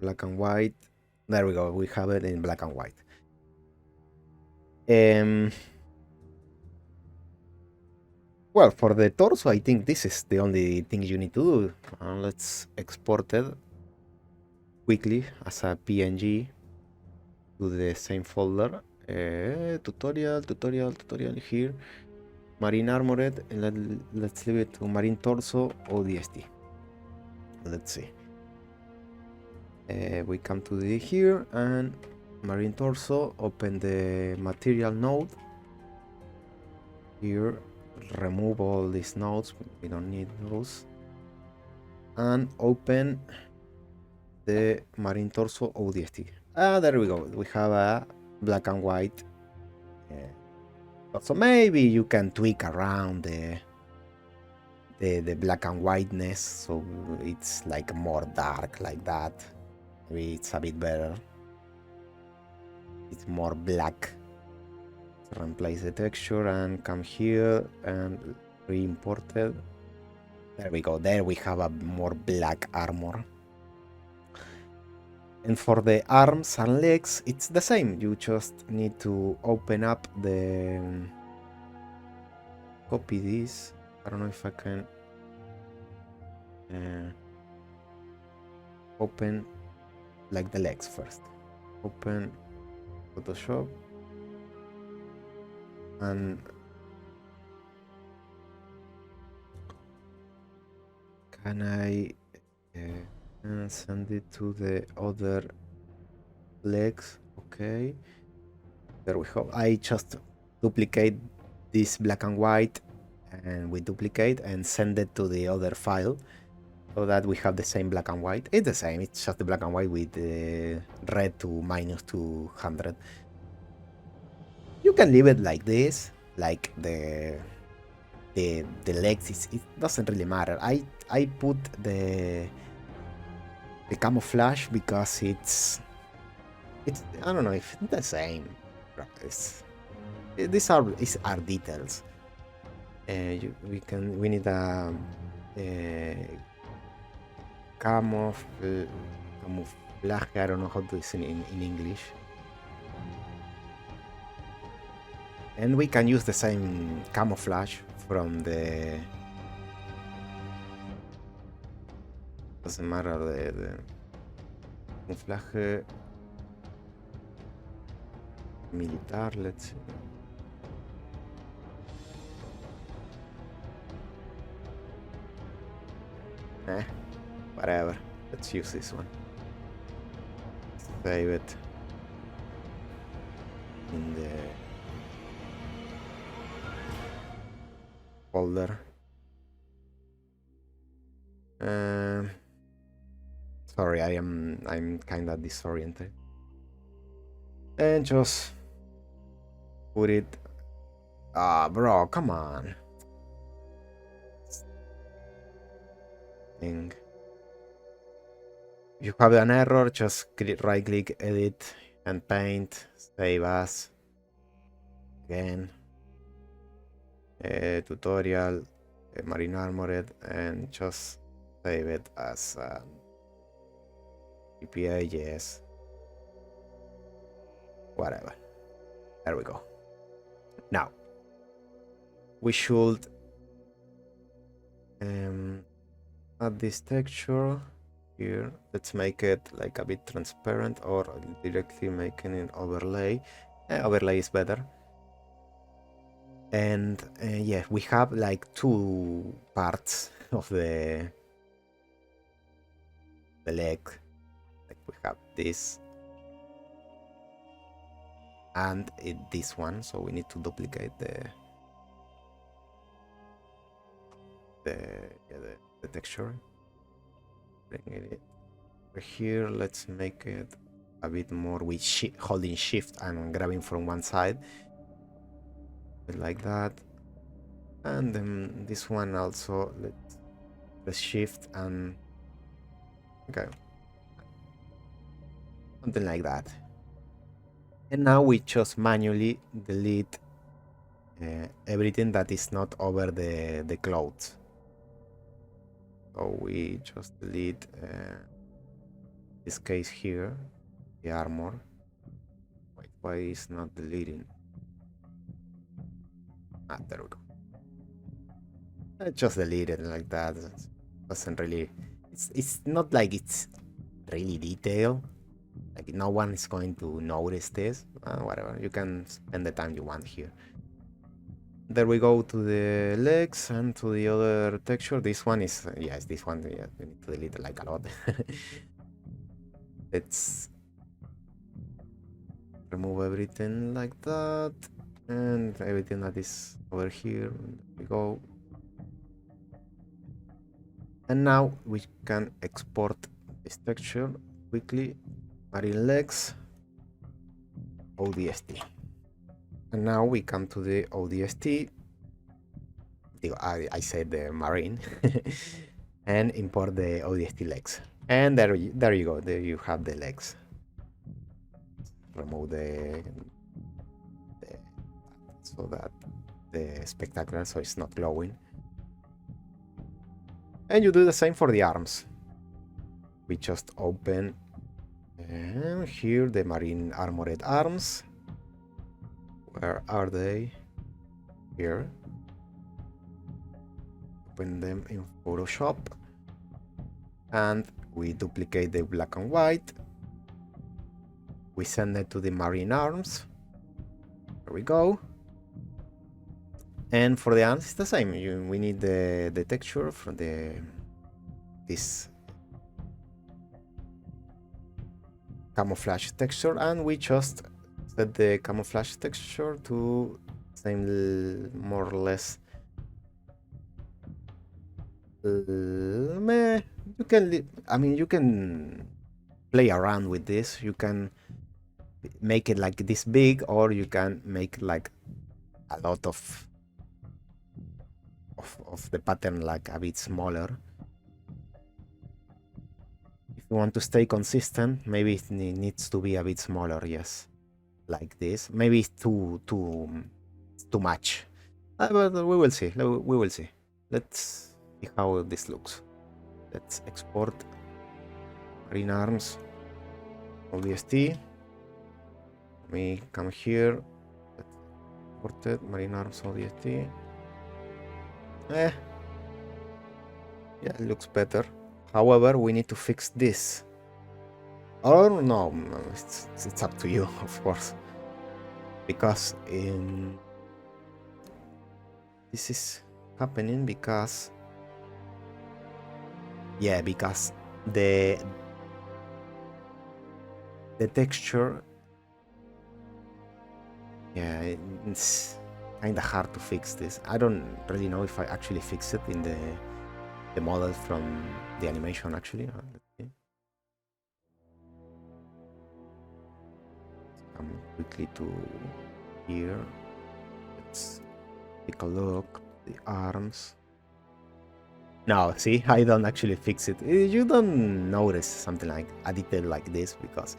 Black and white. There we go. We have it in black and white. Well, for the torso, I think this is the only thing you need to do. Let's export it quickly as a PNG to the same folder. Tutorial here. Marine Armored, and let's leave it to Marine Torso ODST. Let's see. We come to the here and Marine Torso, open the material node. Here, remove all these nodes, we don't need those. And open the Marine Torso ODST. There we go. We have a black and white. So maybe you can tweak around the black and whiteness, so it's like more dark like that. Maybe it's a bit better. It's more black. So replace the texture and come here and re-import it. There we go. There we have a more black armor. And for the arms and legs, it's the same. You just need to open up the... copy this. I don't know if I can... open like the legs first. Open Photoshop. And... can I... and send it to the other legs. Okay, there we go. I just duplicate this black and white, and we duplicate and send it to the other file so that we have the same black and white. It's the same, it's just the black and white with the red to -200. You can leave it like this, like the legs. It doesn't really matter. I put the camouflage because it's I don't know if it's the same. These are details. We need a camouflage. I don't know how to say in English. And we can use the same camouflage from the... doesn't matter, the camuflaje militar, let's see. Whatever, let's use this one. Save it in the folder. Sorry, I'm kinda disoriented. And just put it... bro, come on. If you have an error, just right click, edit and paint, save as. Again. Tutorial, Marine Armored, and just save it as PPA, yes. Whatever. There we go. Now, we should add this texture here. Let's make it like a bit transparent, or directly making an overlay. Overlay is better. And yeah, we have like two parts of the leg. Like we have this and this one, so we need to duplicate the texture. Bring it over here. Let's make it a bit more with holding shift and grabbing from one side, like that. And then this one also, let's shift and okay, something like that. And now we just manually delete everything that is not over the clothes. So we just delete this case here, the armor. Wait, why is not deleting? There we go. I just delete it like that. It doesn't really. It's not like it's really detailed. Like no one is going to notice this. Whatever. You can spend the time you want here. There we go to the legs and to the other texture. This one is yes, this one. Yeah, we need to delete it like a lot. Let's remove everything like that, and everything that is over here. There we go. And now we can export this texture quickly. Marine legs, ODST. And now we come to the ODST. I said the marine. And import the ODST legs. And there you go. There you have the legs. Remove the so that the spectacular, so it's not glowing. And you do the same for the arms. We just open here the marine armored arms. Where are they? Here. Open them in Photoshop. And we duplicate the black and white. We send it to the marine arms. There we go. And for the arms, it's the same. We need the texture from this camouflage texture, and we just set the camouflage texture to same more or less. You can, I mean, you can play around with this. You can make it like this big, or you can make like a lot of the pattern like a bit smaller. If you want to stay consistent, maybe it needs to be a bit smaller. Yes, like this. Maybe it's too much, but we will see. We will see. Let's see how this looks. Let's export marine arms ODST. We come here. Let's export it. Marine arms ODST. Yeah, it looks better. However, we need to fix this. Or no, it's up to you, of course. Because this is happening because because the texture, it's kind of hard to fix this. I don't really know if I actually fix it in the model from the animation actually. Let's see. Come quickly to here. Let's take a look. The arms. No, see, I don't actually fix it. You don't notice something like a detail like this because.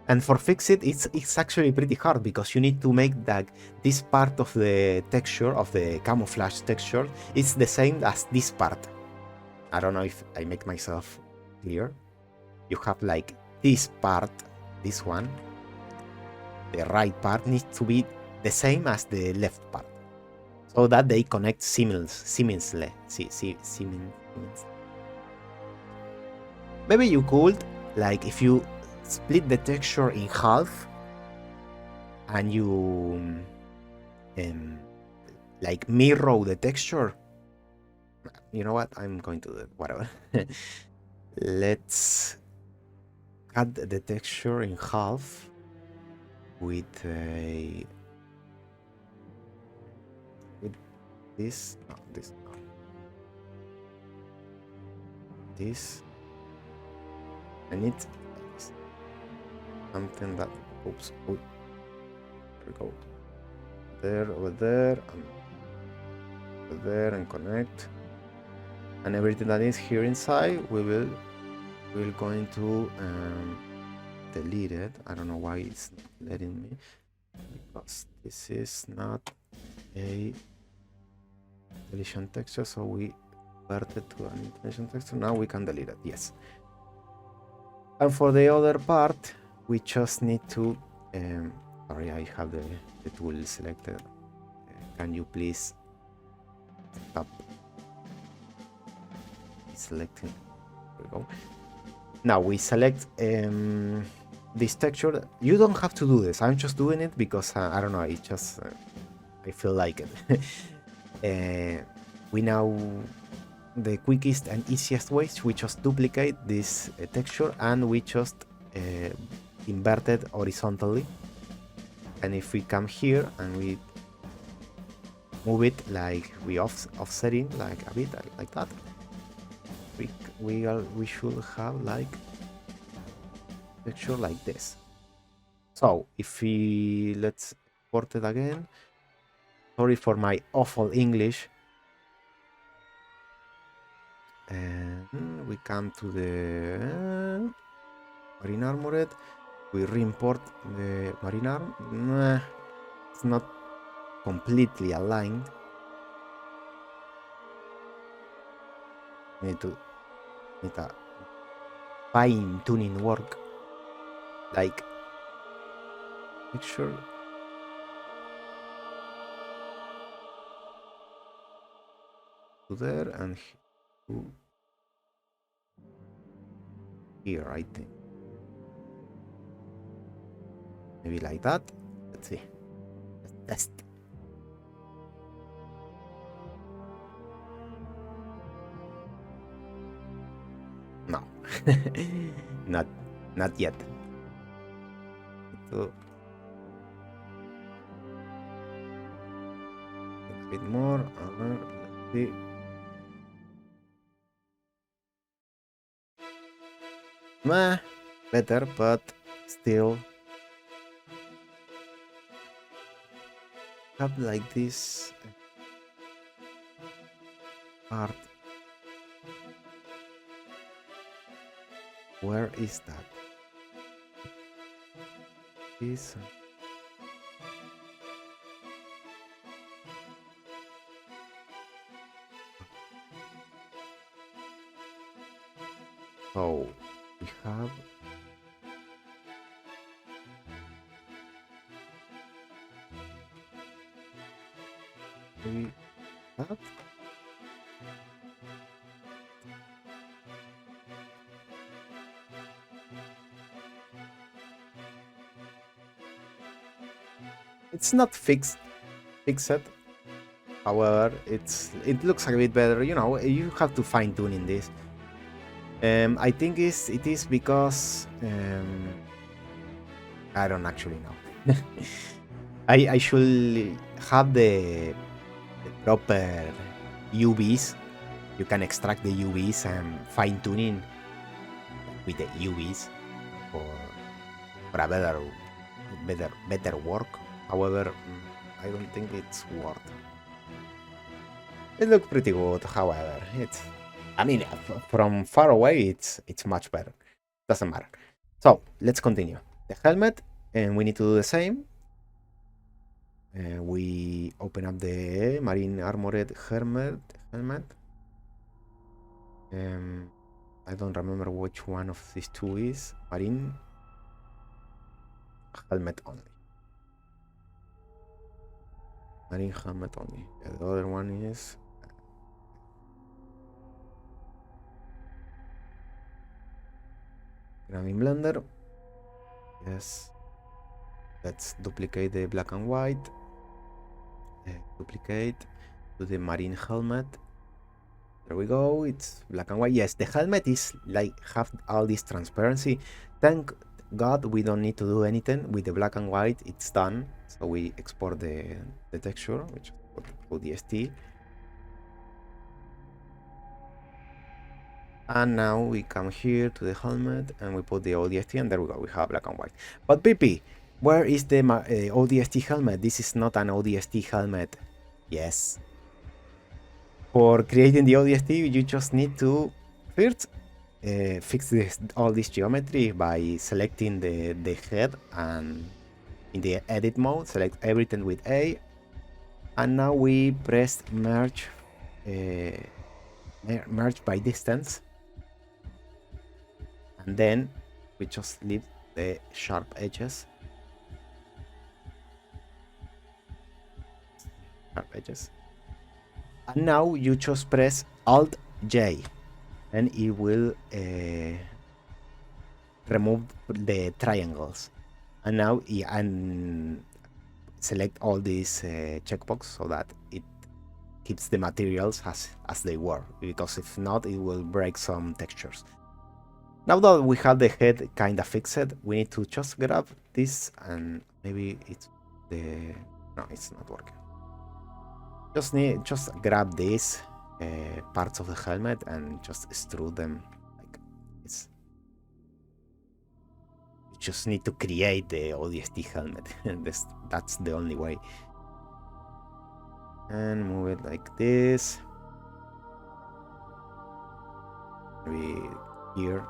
And for fix it, it's actually pretty hard because you need to make that this part of the texture, of the camouflage texture, it's the same as this part. I don't know if I make myself clear. You have like this part, this one. The right part needs to be the same as the left part, so that they connect seamlessly. Maybe you could, like, if you split the texture in half and you like mirror the texture. You know what? I'm going to do it. Whatever. Let's cut the texture in half with this. No, this. No. This. I need something that. Oops. Oh, there we go. There, over there, and over there, and connect. And everything that is here inside, we're going to delete it. I don't know why it's not letting me, because this is not a deletion texture, so we convert it to an deletion texture. Now we can delete it. Yes. And for the other part, we just need to. Sorry, I have the tool selected. Can you please stop selecting. There we go. Now we select this texture. You don't have to do this. I'm just doing it because I don't know. It just I feel like it. We now the quickest and easiest ways. We just duplicate this texture and we just invert it horizontally. And if we come here and we move it like we offsetting like a bit like that, we should have like texture like this. So if we let's export it again. Sorry for my awful English. And we come to the Marine Armored. We re-import the Marine Arm. Nah, it's not completely aligned. Need a fine-tuning work. Like, make sure. To there and here, I think. Maybe like that. Let's see. Let's test. No. not yet. So a bit more. Let's see. Meh, better, but still have like this part. Where is that? This. So we have maybe that. It's not fixed. However, it looks a bit better. You know, you have to fine tune in this. I think it is because I don't actually know. I should have the proper UVs. You can extract the UVs and fine tuning with the UVs for a better work. However, I don't think it's worth. It looks pretty good. However, I mean, from far away, it's much better. Doesn't matter. So let's continue. The helmet, and we need to do the same. We open up the Marine Armored helmet. I don't remember which one of these two is. Marine helmet only. Marine helmet only. The other one is Grabbing Blender. Yes. Let's duplicate the black and white. Duplicate to the Marine helmet. There we go. It's black and white. Yes, the helmet is like have all this transparency. Thank God we don't need to do anything with the black and white. It's done. So we export the texture, which is ODST. And now we come here to the helmet and we put the ODST, and there we go. We have black and white. But PP, where is the ODST helmet? This is not an ODST helmet. Yes. For creating the ODST, you just need to first fix all this geometry by selecting the head, and in the edit mode, select everything with A. And now we press merge, merge by distance. And then we just leave the sharp edges. And now you just press Alt J. and it will remove the triangles. And now and select all these checkbox so that it keeps the materials as they were, because if not, it will break some textures. Now that we have the head kind of fixed, we need to just grab this, and maybe it's the... no, it's not working. Just grab these parts of the helmet and just extrude them like this. You just need to create the ODST helmet. That's the only way. And move it like this. Maybe here.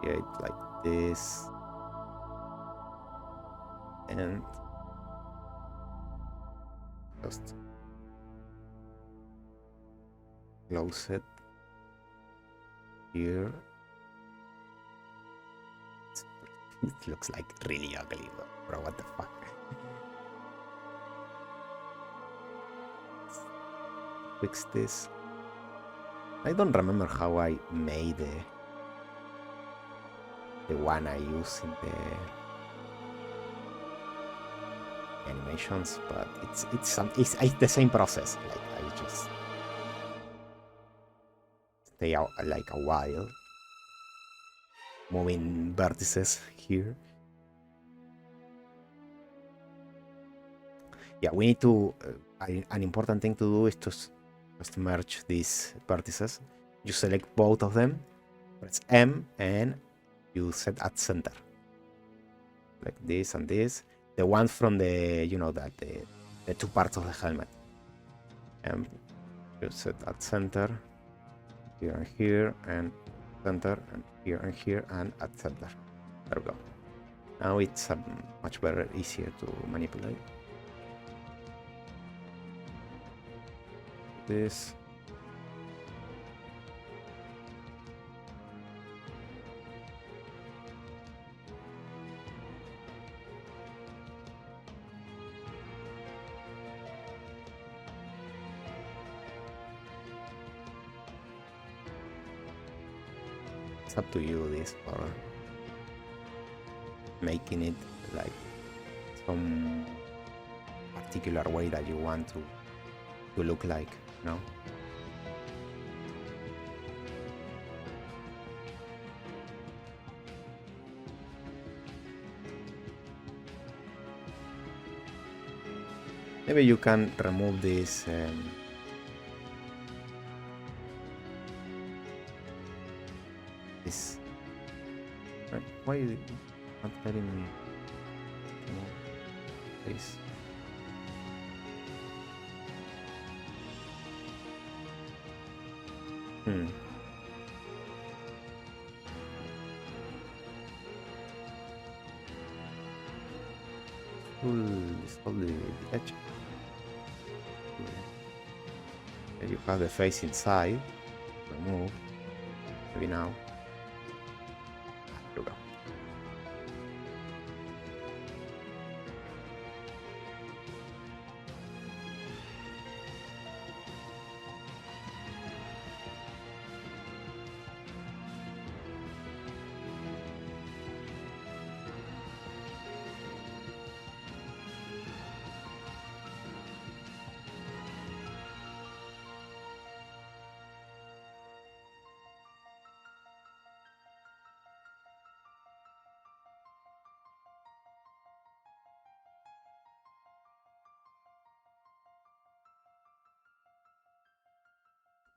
Create like this. And just close it here. It looks like really ugly, bro. What the fuck? Fix this. I don't remember how I made the one I use in the animations, but it's the same process. Like I just stay out like a while, moving vertices here. Yeah, we need to. An important thing to do is to just merge these vertices. You select both of them, press M, and you set at center, like this and this. The ones from the, you know, that the two parts of the helmet. And you set at center, here and here, and center, and here, and at center. There we go. Now it's much better, easier to manipulate. This. It's up to you, this, or making it like some particular way that you want to look like, you know? Maybe you can remove this this. Why is it not letting me remove this? Hold the edge. And you have the face inside. Remove. Maybe now. There we go.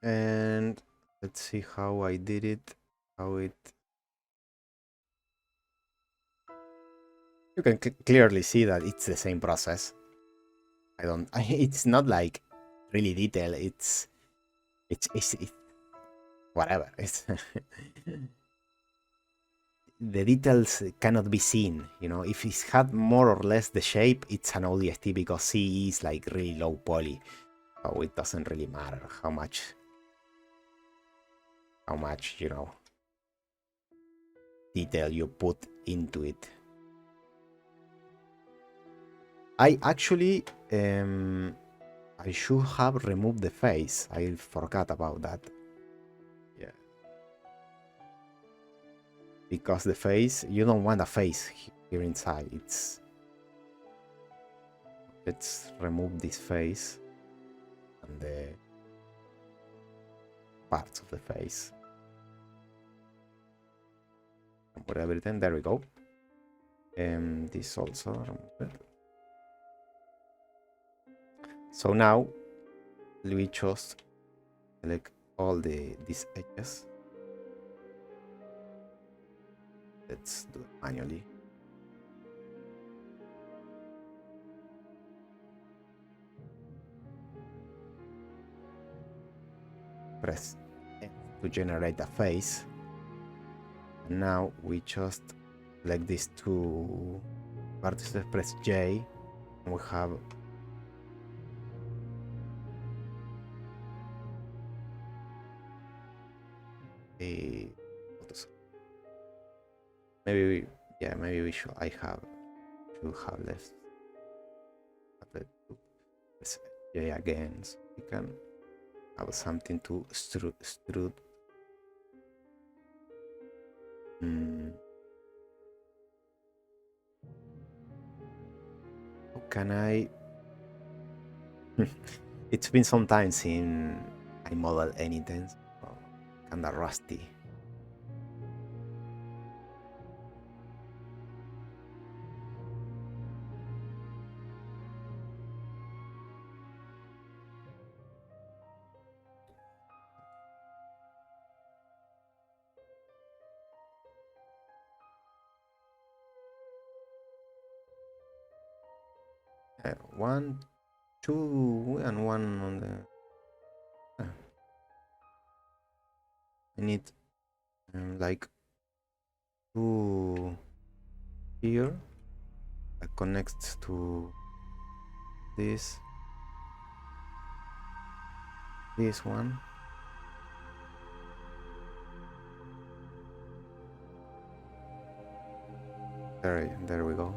And let's see how I did it. How it... You can clearly see that it's the same process. It's not like really detailed. It's whatever. It's the details cannot be seen. You know, if it's had more or less the shape, it's an ODST, because CE is like really low poly, so it doesn't really matter how much, you know, detail you put into it. I actually I should have removed the face. I forgot about that. because the face, you don't want a face here inside. Let's remove this face and the parts of the face. Put everything, there we go. And this also remove it. So now we just select all these edges. Let's do it manually. Press F to generate a face. And now we just select these two vertices, press J, and we have a maybe should have left press J again, so we can have something to extrude. How can I? It's been some time since I model anything, so kinda rusty. One, two, and one on the. I need like two here that connects to this one. There we go.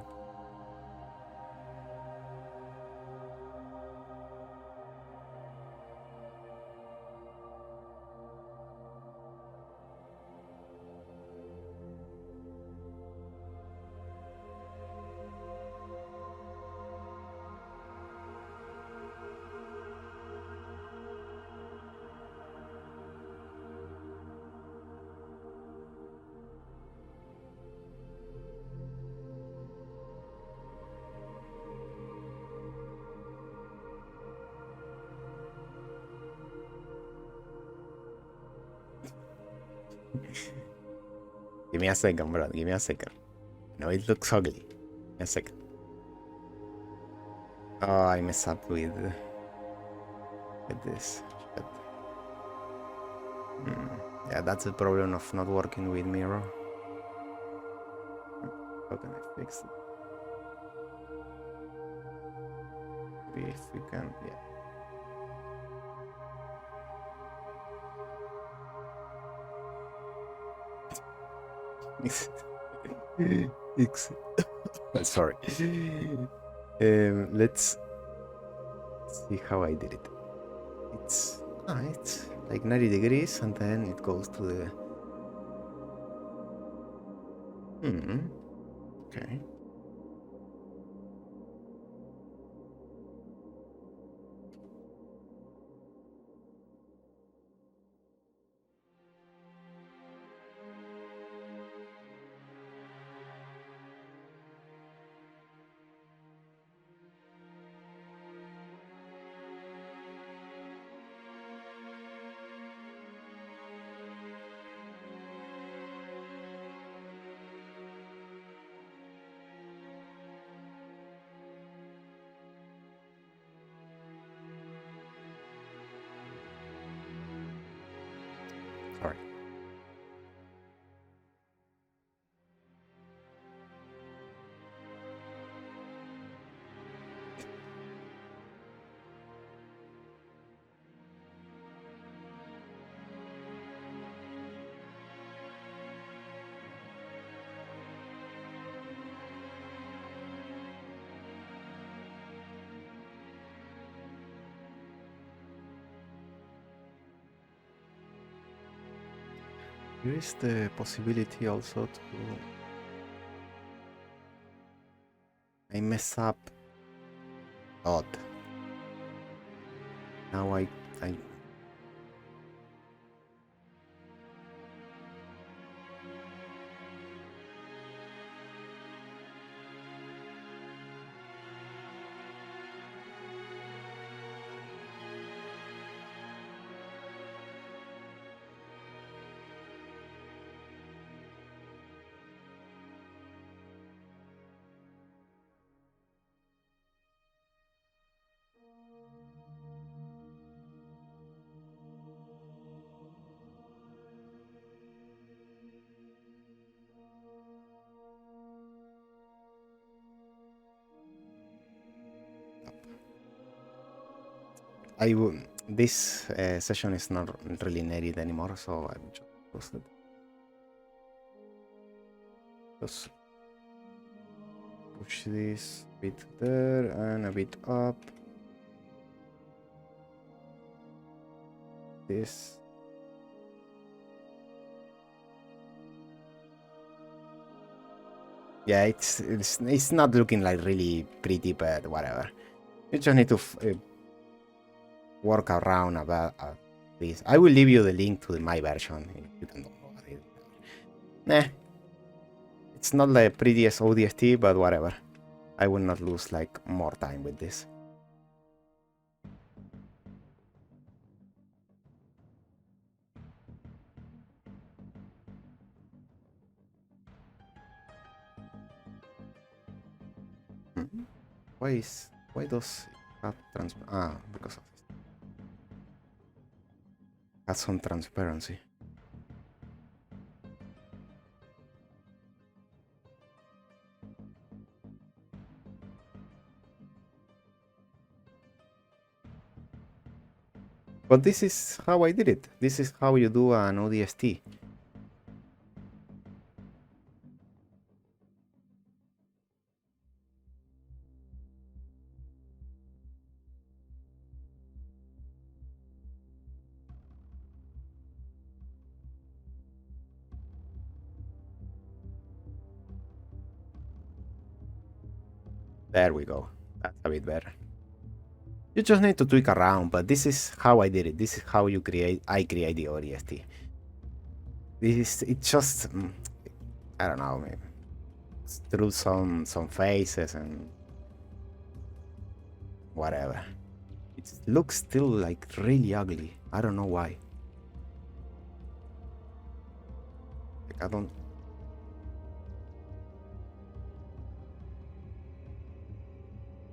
Give me a second, bro. Give me a second. No, it looks ugly. Give me a second. Oh, I messed up with this. Shit. Yeah, that's the problem of not working with mirror. How can I fix it? Maybe if we can, yeah. Sorry. Let's see how I did it. It's like 90 degrees, and then it goes to the. Okay. There is the possibility also to... I mess up. Odd. Now I this session is not really needed anymore, so I'm just posted. Just push this a bit there and a bit up. This. Yeah, it's not looking like really pretty, but whatever. You just need to work around about this. I will leave you the link to my version if you can download it. Nah, it's not the prettiest ODST, but whatever. I will not lose like more time with this. Why does it have because of this. Has some transparency. But this is how I did it. This is how you do an ODST. There we go. That's a bit better. You just need to tweak around, but this is how I did it. This is how I create the ODST. It's just, I don't know, maybe through some faces and whatever. It looks still like really ugly. I don't know why. Like, I don't...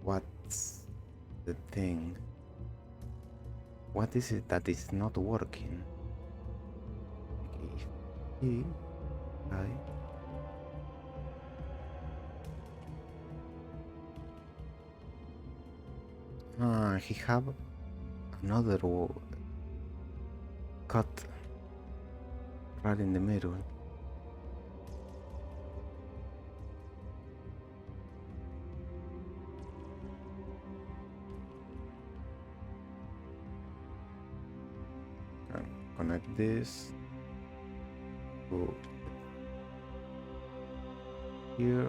What's the thing? What is it that is not working? Okay. He have another cut right in the middle. Connect this to here.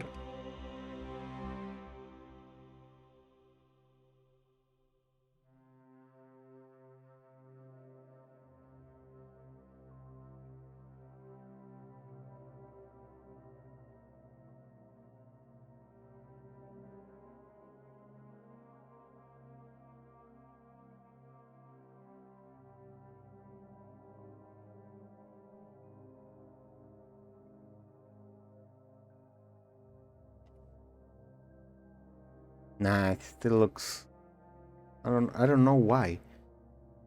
Nah, it still looks... I don't know why.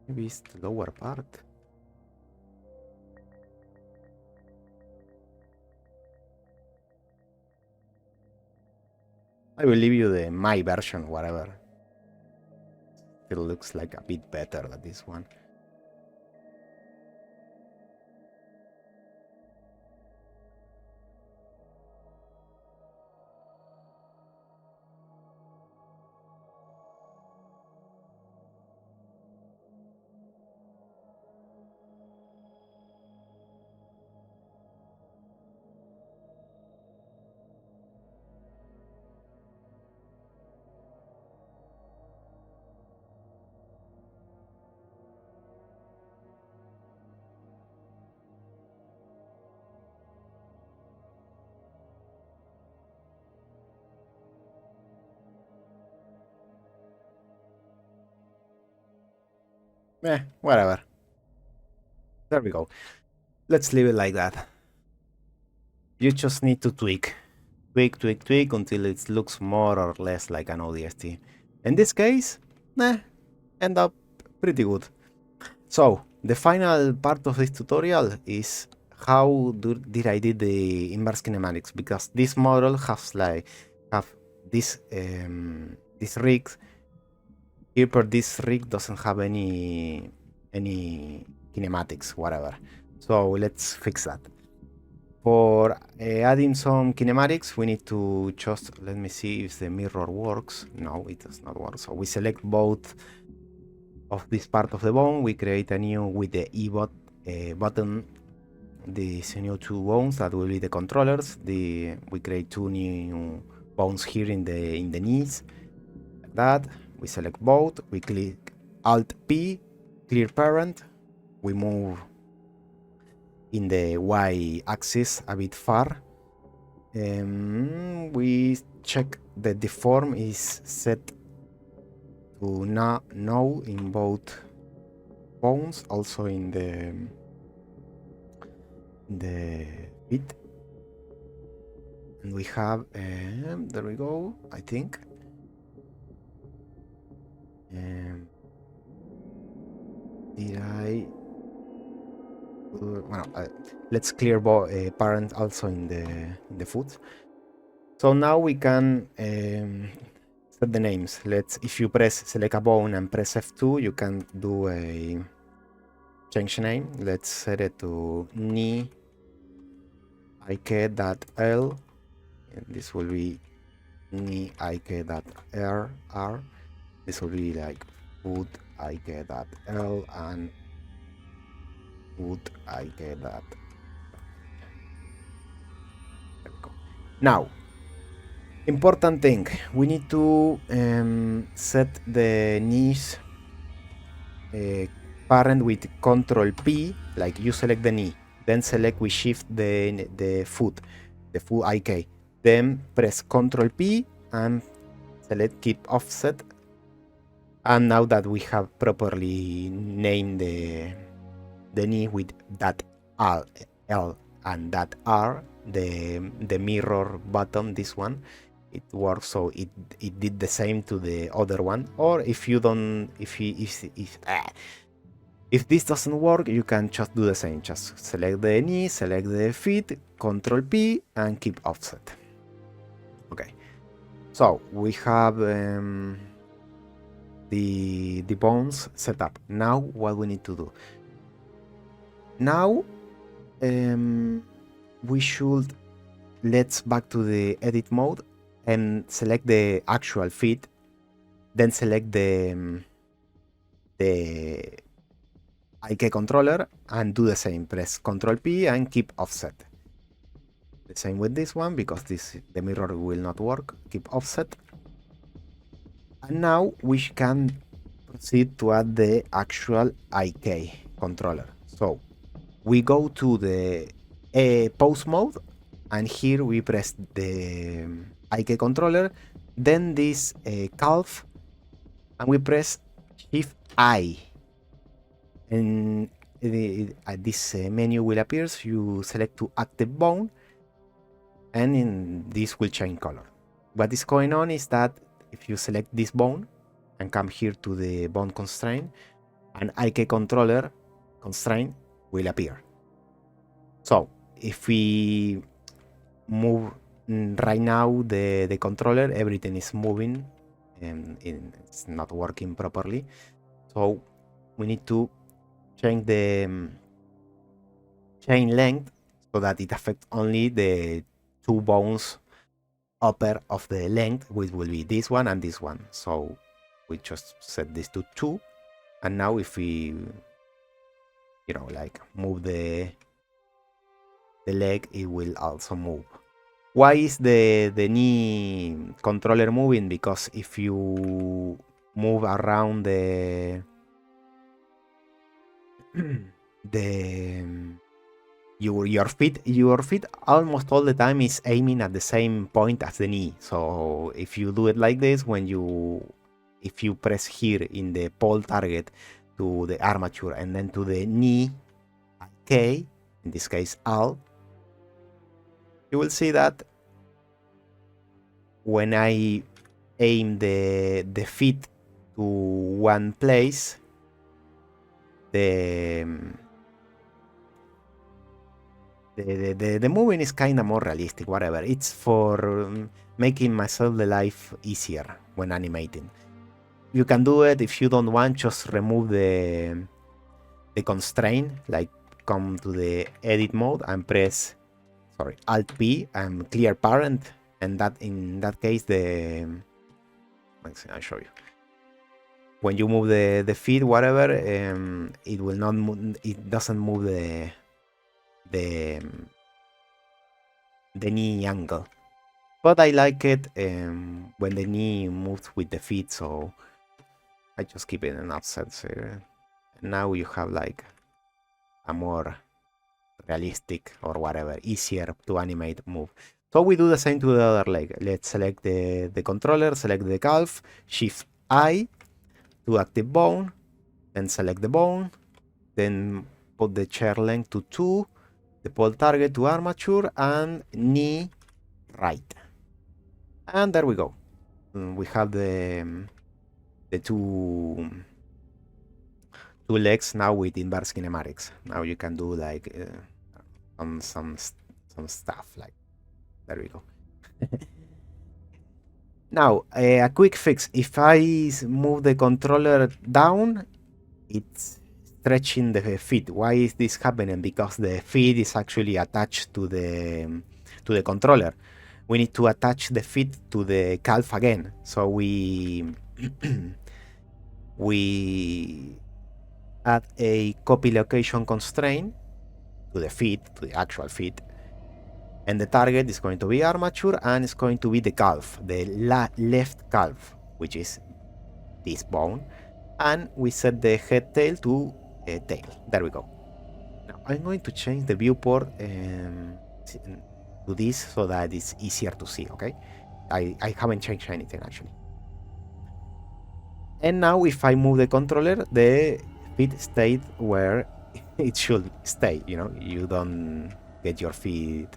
Maybe it's the lower part. I will leave you my version, whatever. It looks like a bit better than this one. Whatever. There we go. Let's leave it like that. You just need to tweak until it looks more or less like an ODST. In this case, end up pretty good. So, the final part of this tutorial is how did I did the inverse kinematics, because this model has this this rig here, but this rig doesn't have any kinematics, whatever. So let's fix that. For adding some kinematics, we need to just, let me see if the mirror works. No, it does not work. So we select both of this part of the bone. We create a new with the button, these new two bones that will be the controllers. We create two new bones here in the knees, like that. We select both. We click Alt P, clear parent. We move in the y-axis a bit far. We check that the form is set to no in both bones, also in the feet. And we have, there we go, I think. Did I? Well, let's clear parent also in the foot. So now we can set the names. If you select a bone and press F2, you can do a change name. Let's set it to knee ik.l, and this will be knee ik.r. This will be like foot ik.l and foot ik.l. There we go. Now, important thing, we need to set the knees parent with Control P, like you select the knee, then select with Shift the foot IK, then press Control P and select keep offset. And now that we have properly named the knee with that L and that R, the mirror button, this one, it works. So it did the same to the other one. Or if you don't, if this doesn't work, you can just do the same. Just select the knee, select the feet, Control P, and keep offset. Okay. So we have the bones set up. Now what we need to do? Now we should, let's back to the edit mode and select the actual feet, then select the IK controller and do the same. Press Control P and keep offset. The same with this one, because the mirror will not work. Keep offset. And now we can proceed to add the actual IK controller. So we go to the pose mode, and here we press the IK controller, then this calf, and we press Shift I. And this menu will appear. So you select to active bone, and this will change color. What is going on is that if you select this bone and come here to the bone constraint, an IK controller constraint will appear. So if we move right now the controller, everything is moving and it's not working properly. So we need to change the chain length so that it affects only the two bones upper of the length, which will be this one and this one. So we just set this to 2, and now if we, like move the leg, it will also move. Why is the knee controller moving? Because if you move around your feet almost all the time is aiming at the same point as the knee. So if you do it like this, if you press here in the pole target to the armature and then to the knee IK, in this case AL, you will see that when I aim the feet to one place, the moving is kind of more realistic, whatever. It's for making myself the life easier when animating. You can do it if you don't want, just remove the constraint, like come to the edit mode and press Alt P and clear parent, and that in that case I'll show you. When you move the feet, whatever, it will not move, it doesn't move the knee angle. But I like it when the knee moves with the feet, so I just keep it in offset here. And now you have like a more realistic or whatever, easier to animate move. So we do the same to the other leg. Let's select the controller, select the calf, Shift I to active bone, then select the bone, then put the chair length to 2, the pole target to armature, and knee right. And there we go. We have the two legs now with inverse kinematics. Now you can do like some stuff like, there we go. Now a quick fix. If I move the controller down, it's stretching the feet. Why is this happening? Because the feet is actually attached to the controller. We need to attach the feet to the calf again. So we add a copy location constraint to the feet, to the actual feet. And the target is going to be armature, and it's going to be the calf, the left calf, which is this bone. And we set the head tail to tail. There we go. Now I'm going to change the viewport to this so that it's easier to see, okay? I haven't changed anything actually. And now if I move the controller, the feet stayed where it should stay, you know? You don't get your feet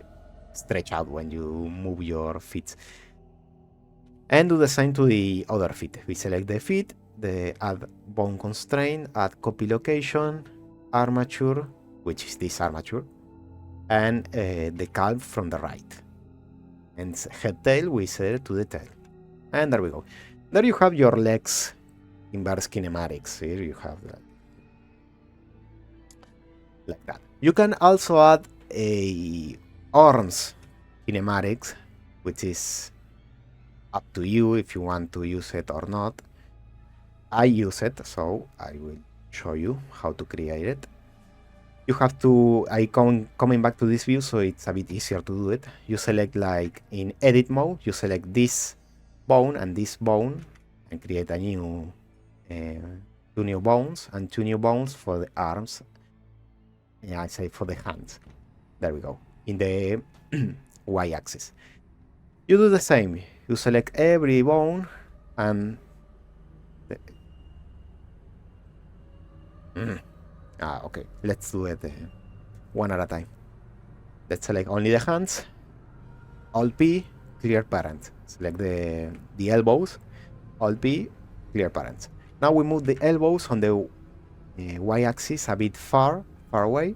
stretch out when you move your feet. And do the same to the other feet. We select the feet, the add bone constraint, add copy location, armature, which is this armature, and the calf from the right. And head tail, we set it to the tail. And there we go. There you have your legs inverse kinematics. Here you have that. Like that. You can also add a arms kinematics, which is up to you if you want to use it or not. I use it, so I will show you how to create it. You have to, coming back to this view, so it's a bit easier to do it. You select, like in edit mode, you select this bone and this bone and create a new two new bones and two new bones for the arms. Yeah, I say for the hands. There we go. In the y-axis. You do the same. You select every bone and okay, let's do it one at a time. Let's select only the hands. Alt P, clear parent. Select the elbows. Alt P, clear parent. Now we move the elbows on the y-axis a bit far away.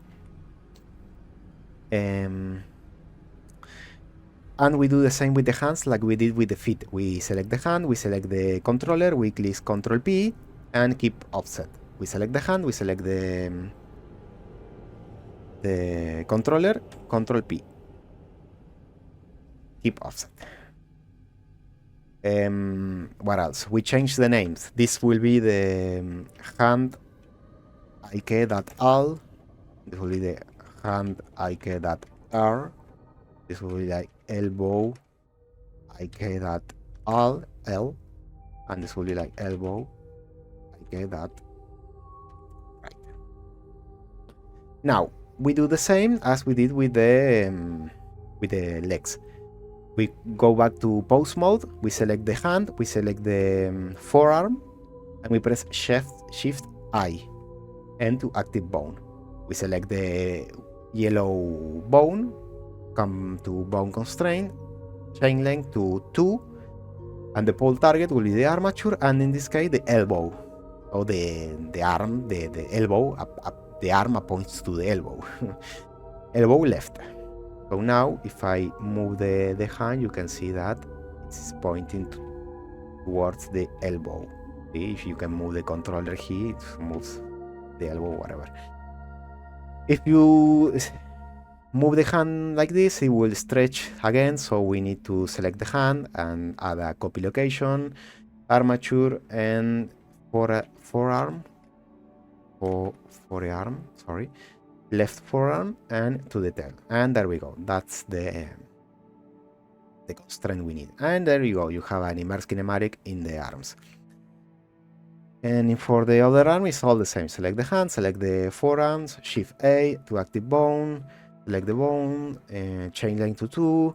And we do the same with the hands like we did with the feet. We select the hand, we select the controller, we click Ctrl P and keep offset. We select the hand, we select the controller, Ctrl P. Keep offset. What else? We change the names. This will be the hand ik.al. This will be the hand ik.r. This will be like elbow ik.al, L, and this will be like elbow ik.right. Now we do the same as we did with the legs. We go back to pose mode. We select the hand. We select the forearm, and we press Shift I and to active bone. We select the yellow bone, come to bone constraint, chain length to 2, and the pole target will be the armature, and in this case the elbow, or the arm, the elbow, the arm points to the elbow. Elbow left. So now if I move the hand, you can see that it's pointing towards the elbow. See, if you can move the controller here, it moves the elbow, whatever. If you move the hand like this, it will stretch again, so we need to select the hand and add a copy location, armature, and forearm, sorry, left forearm, and to the tail. And there we go. That's the constraint we need. And there you go. You have an immerse kinematic in the arms. And for the other arm, it's all the same. Select the hand, select the forearms, Shift A to active bone, select the bone, chain length to 2,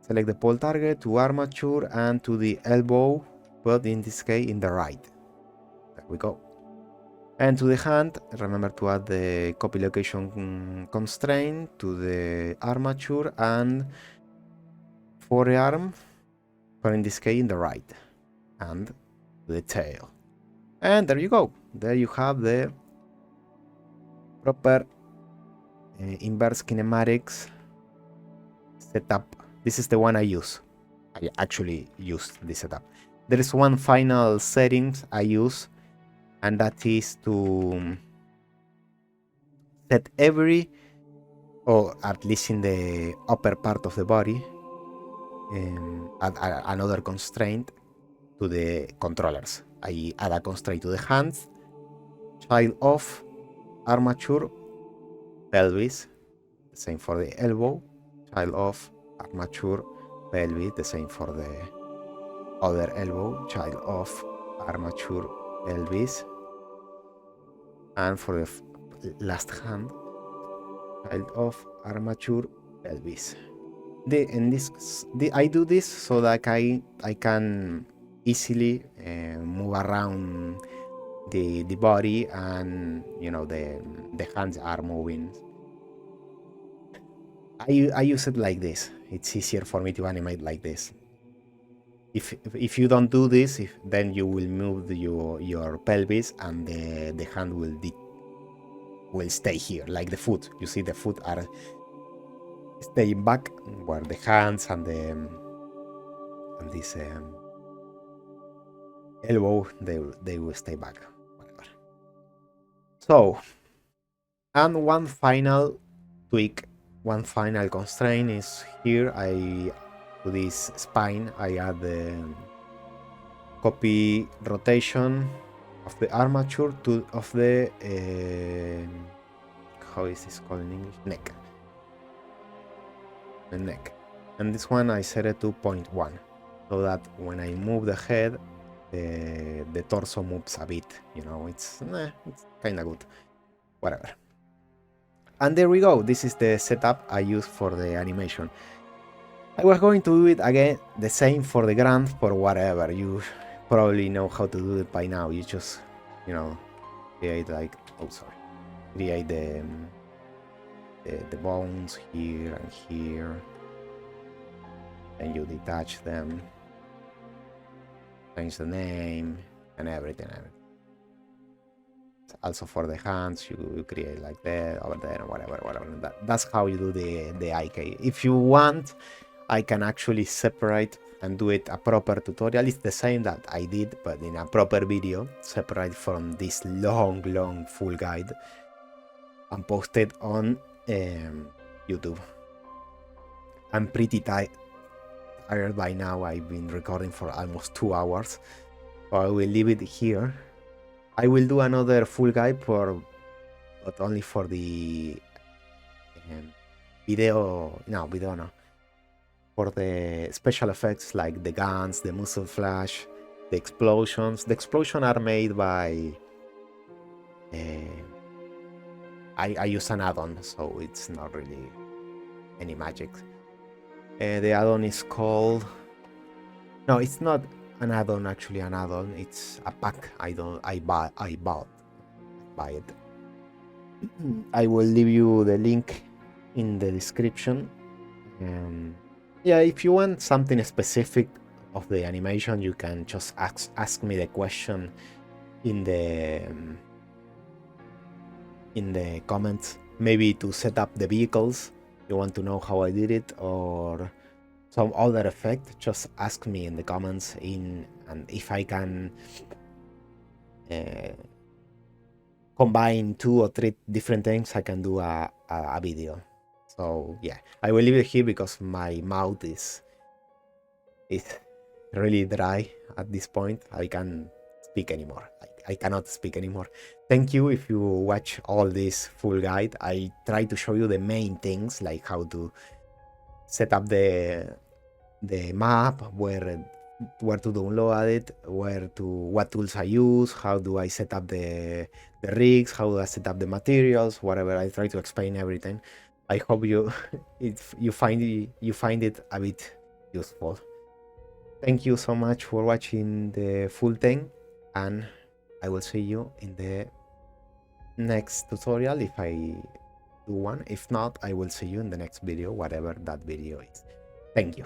select the pole target to armature and to the elbow, but in this case in the right. There we go. And to the hand, remember to add the copy location constraint to the armature and forearm, but in this case in the right, and the tail. And there you go. There you have the proper inverse kinematics setup. This is the one I use. I actually used this setup. There is one final settings I use, and that is to set every, or at least in the upper part of the body, another constraint to the controllers. I add a constraint to the hands, child off, armature, pelvis, the same for the elbow, child off, armature, pelvis, the same for the other elbow, child off, armature, pelvis, and for the last hand, child off, armature, pelvis. I do this so that I can easily move around the body, and you know the hands are moving. I use it like this. It's easier for me to animate like this. If you don't do this, then you will move your pelvis, and the hand will stay here, like the foot. You see, the foot are staying back, where the hands and this elbow, they will stay back, whatever. So, and one final tweak, one final constraint is here. To this spine, I add the copy rotation of the armature of the how is this called in English? Neck. The neck. And this one I set it to 0.1, so that when I move the head, the torso moves a bit. You know, it's kind of good. Whatever. And there we go. This is the setup I use for the animation. I was going to do it again, the same for the grunt, for whatever. You probably know how to do it by now. You just, you know, create like, create the bones here and here, and you detach them, change the name, and everything. Also for the hands, you create like that over there, whatever. That's how you do the IK. If you want, I can actually separate and do it a proper tutorial. It's the same that I did, but in a proper video, separate from this long full guide and post it on YouTube. I'm pretty tired by now. I've been recording for almost 2 hours, so I will leave it here. I will do another full guide but only for the video no, for the special effects, like the guns, the muzzle flash, the explosions. The explosions are made by I use an add-on, so it's not really any magic. The add-on is called, no, it's not an add-on, actually an add-on. It's a pack. I bought buy it. I will leave you the link in the description. Yeah, if you want something specific of the animation, you can just ask me the question in the comments. Maybe to set up the vehicles, you want to know how I did it, or some other effect, just ask me in the comments, and if I can combine 2 or 3 different things, I can do a video. So yeah, I will leave it here because my mouth is really dry at this point. I can't speak anymore. I cannot speak anymore. Thank you if you watch all this full guide. I try to show you the main things, like how to set up the map, where to download it, what tools I use, how do I set up the rigs, how do I set up the materials, whatever. I try to explain everything. I hope you you find it a bit useful. Thank you so much for watching the full thing, and I will see you in the next tutorial if I do one. If not, I will see you in the next video, whatever that video is. Thank you.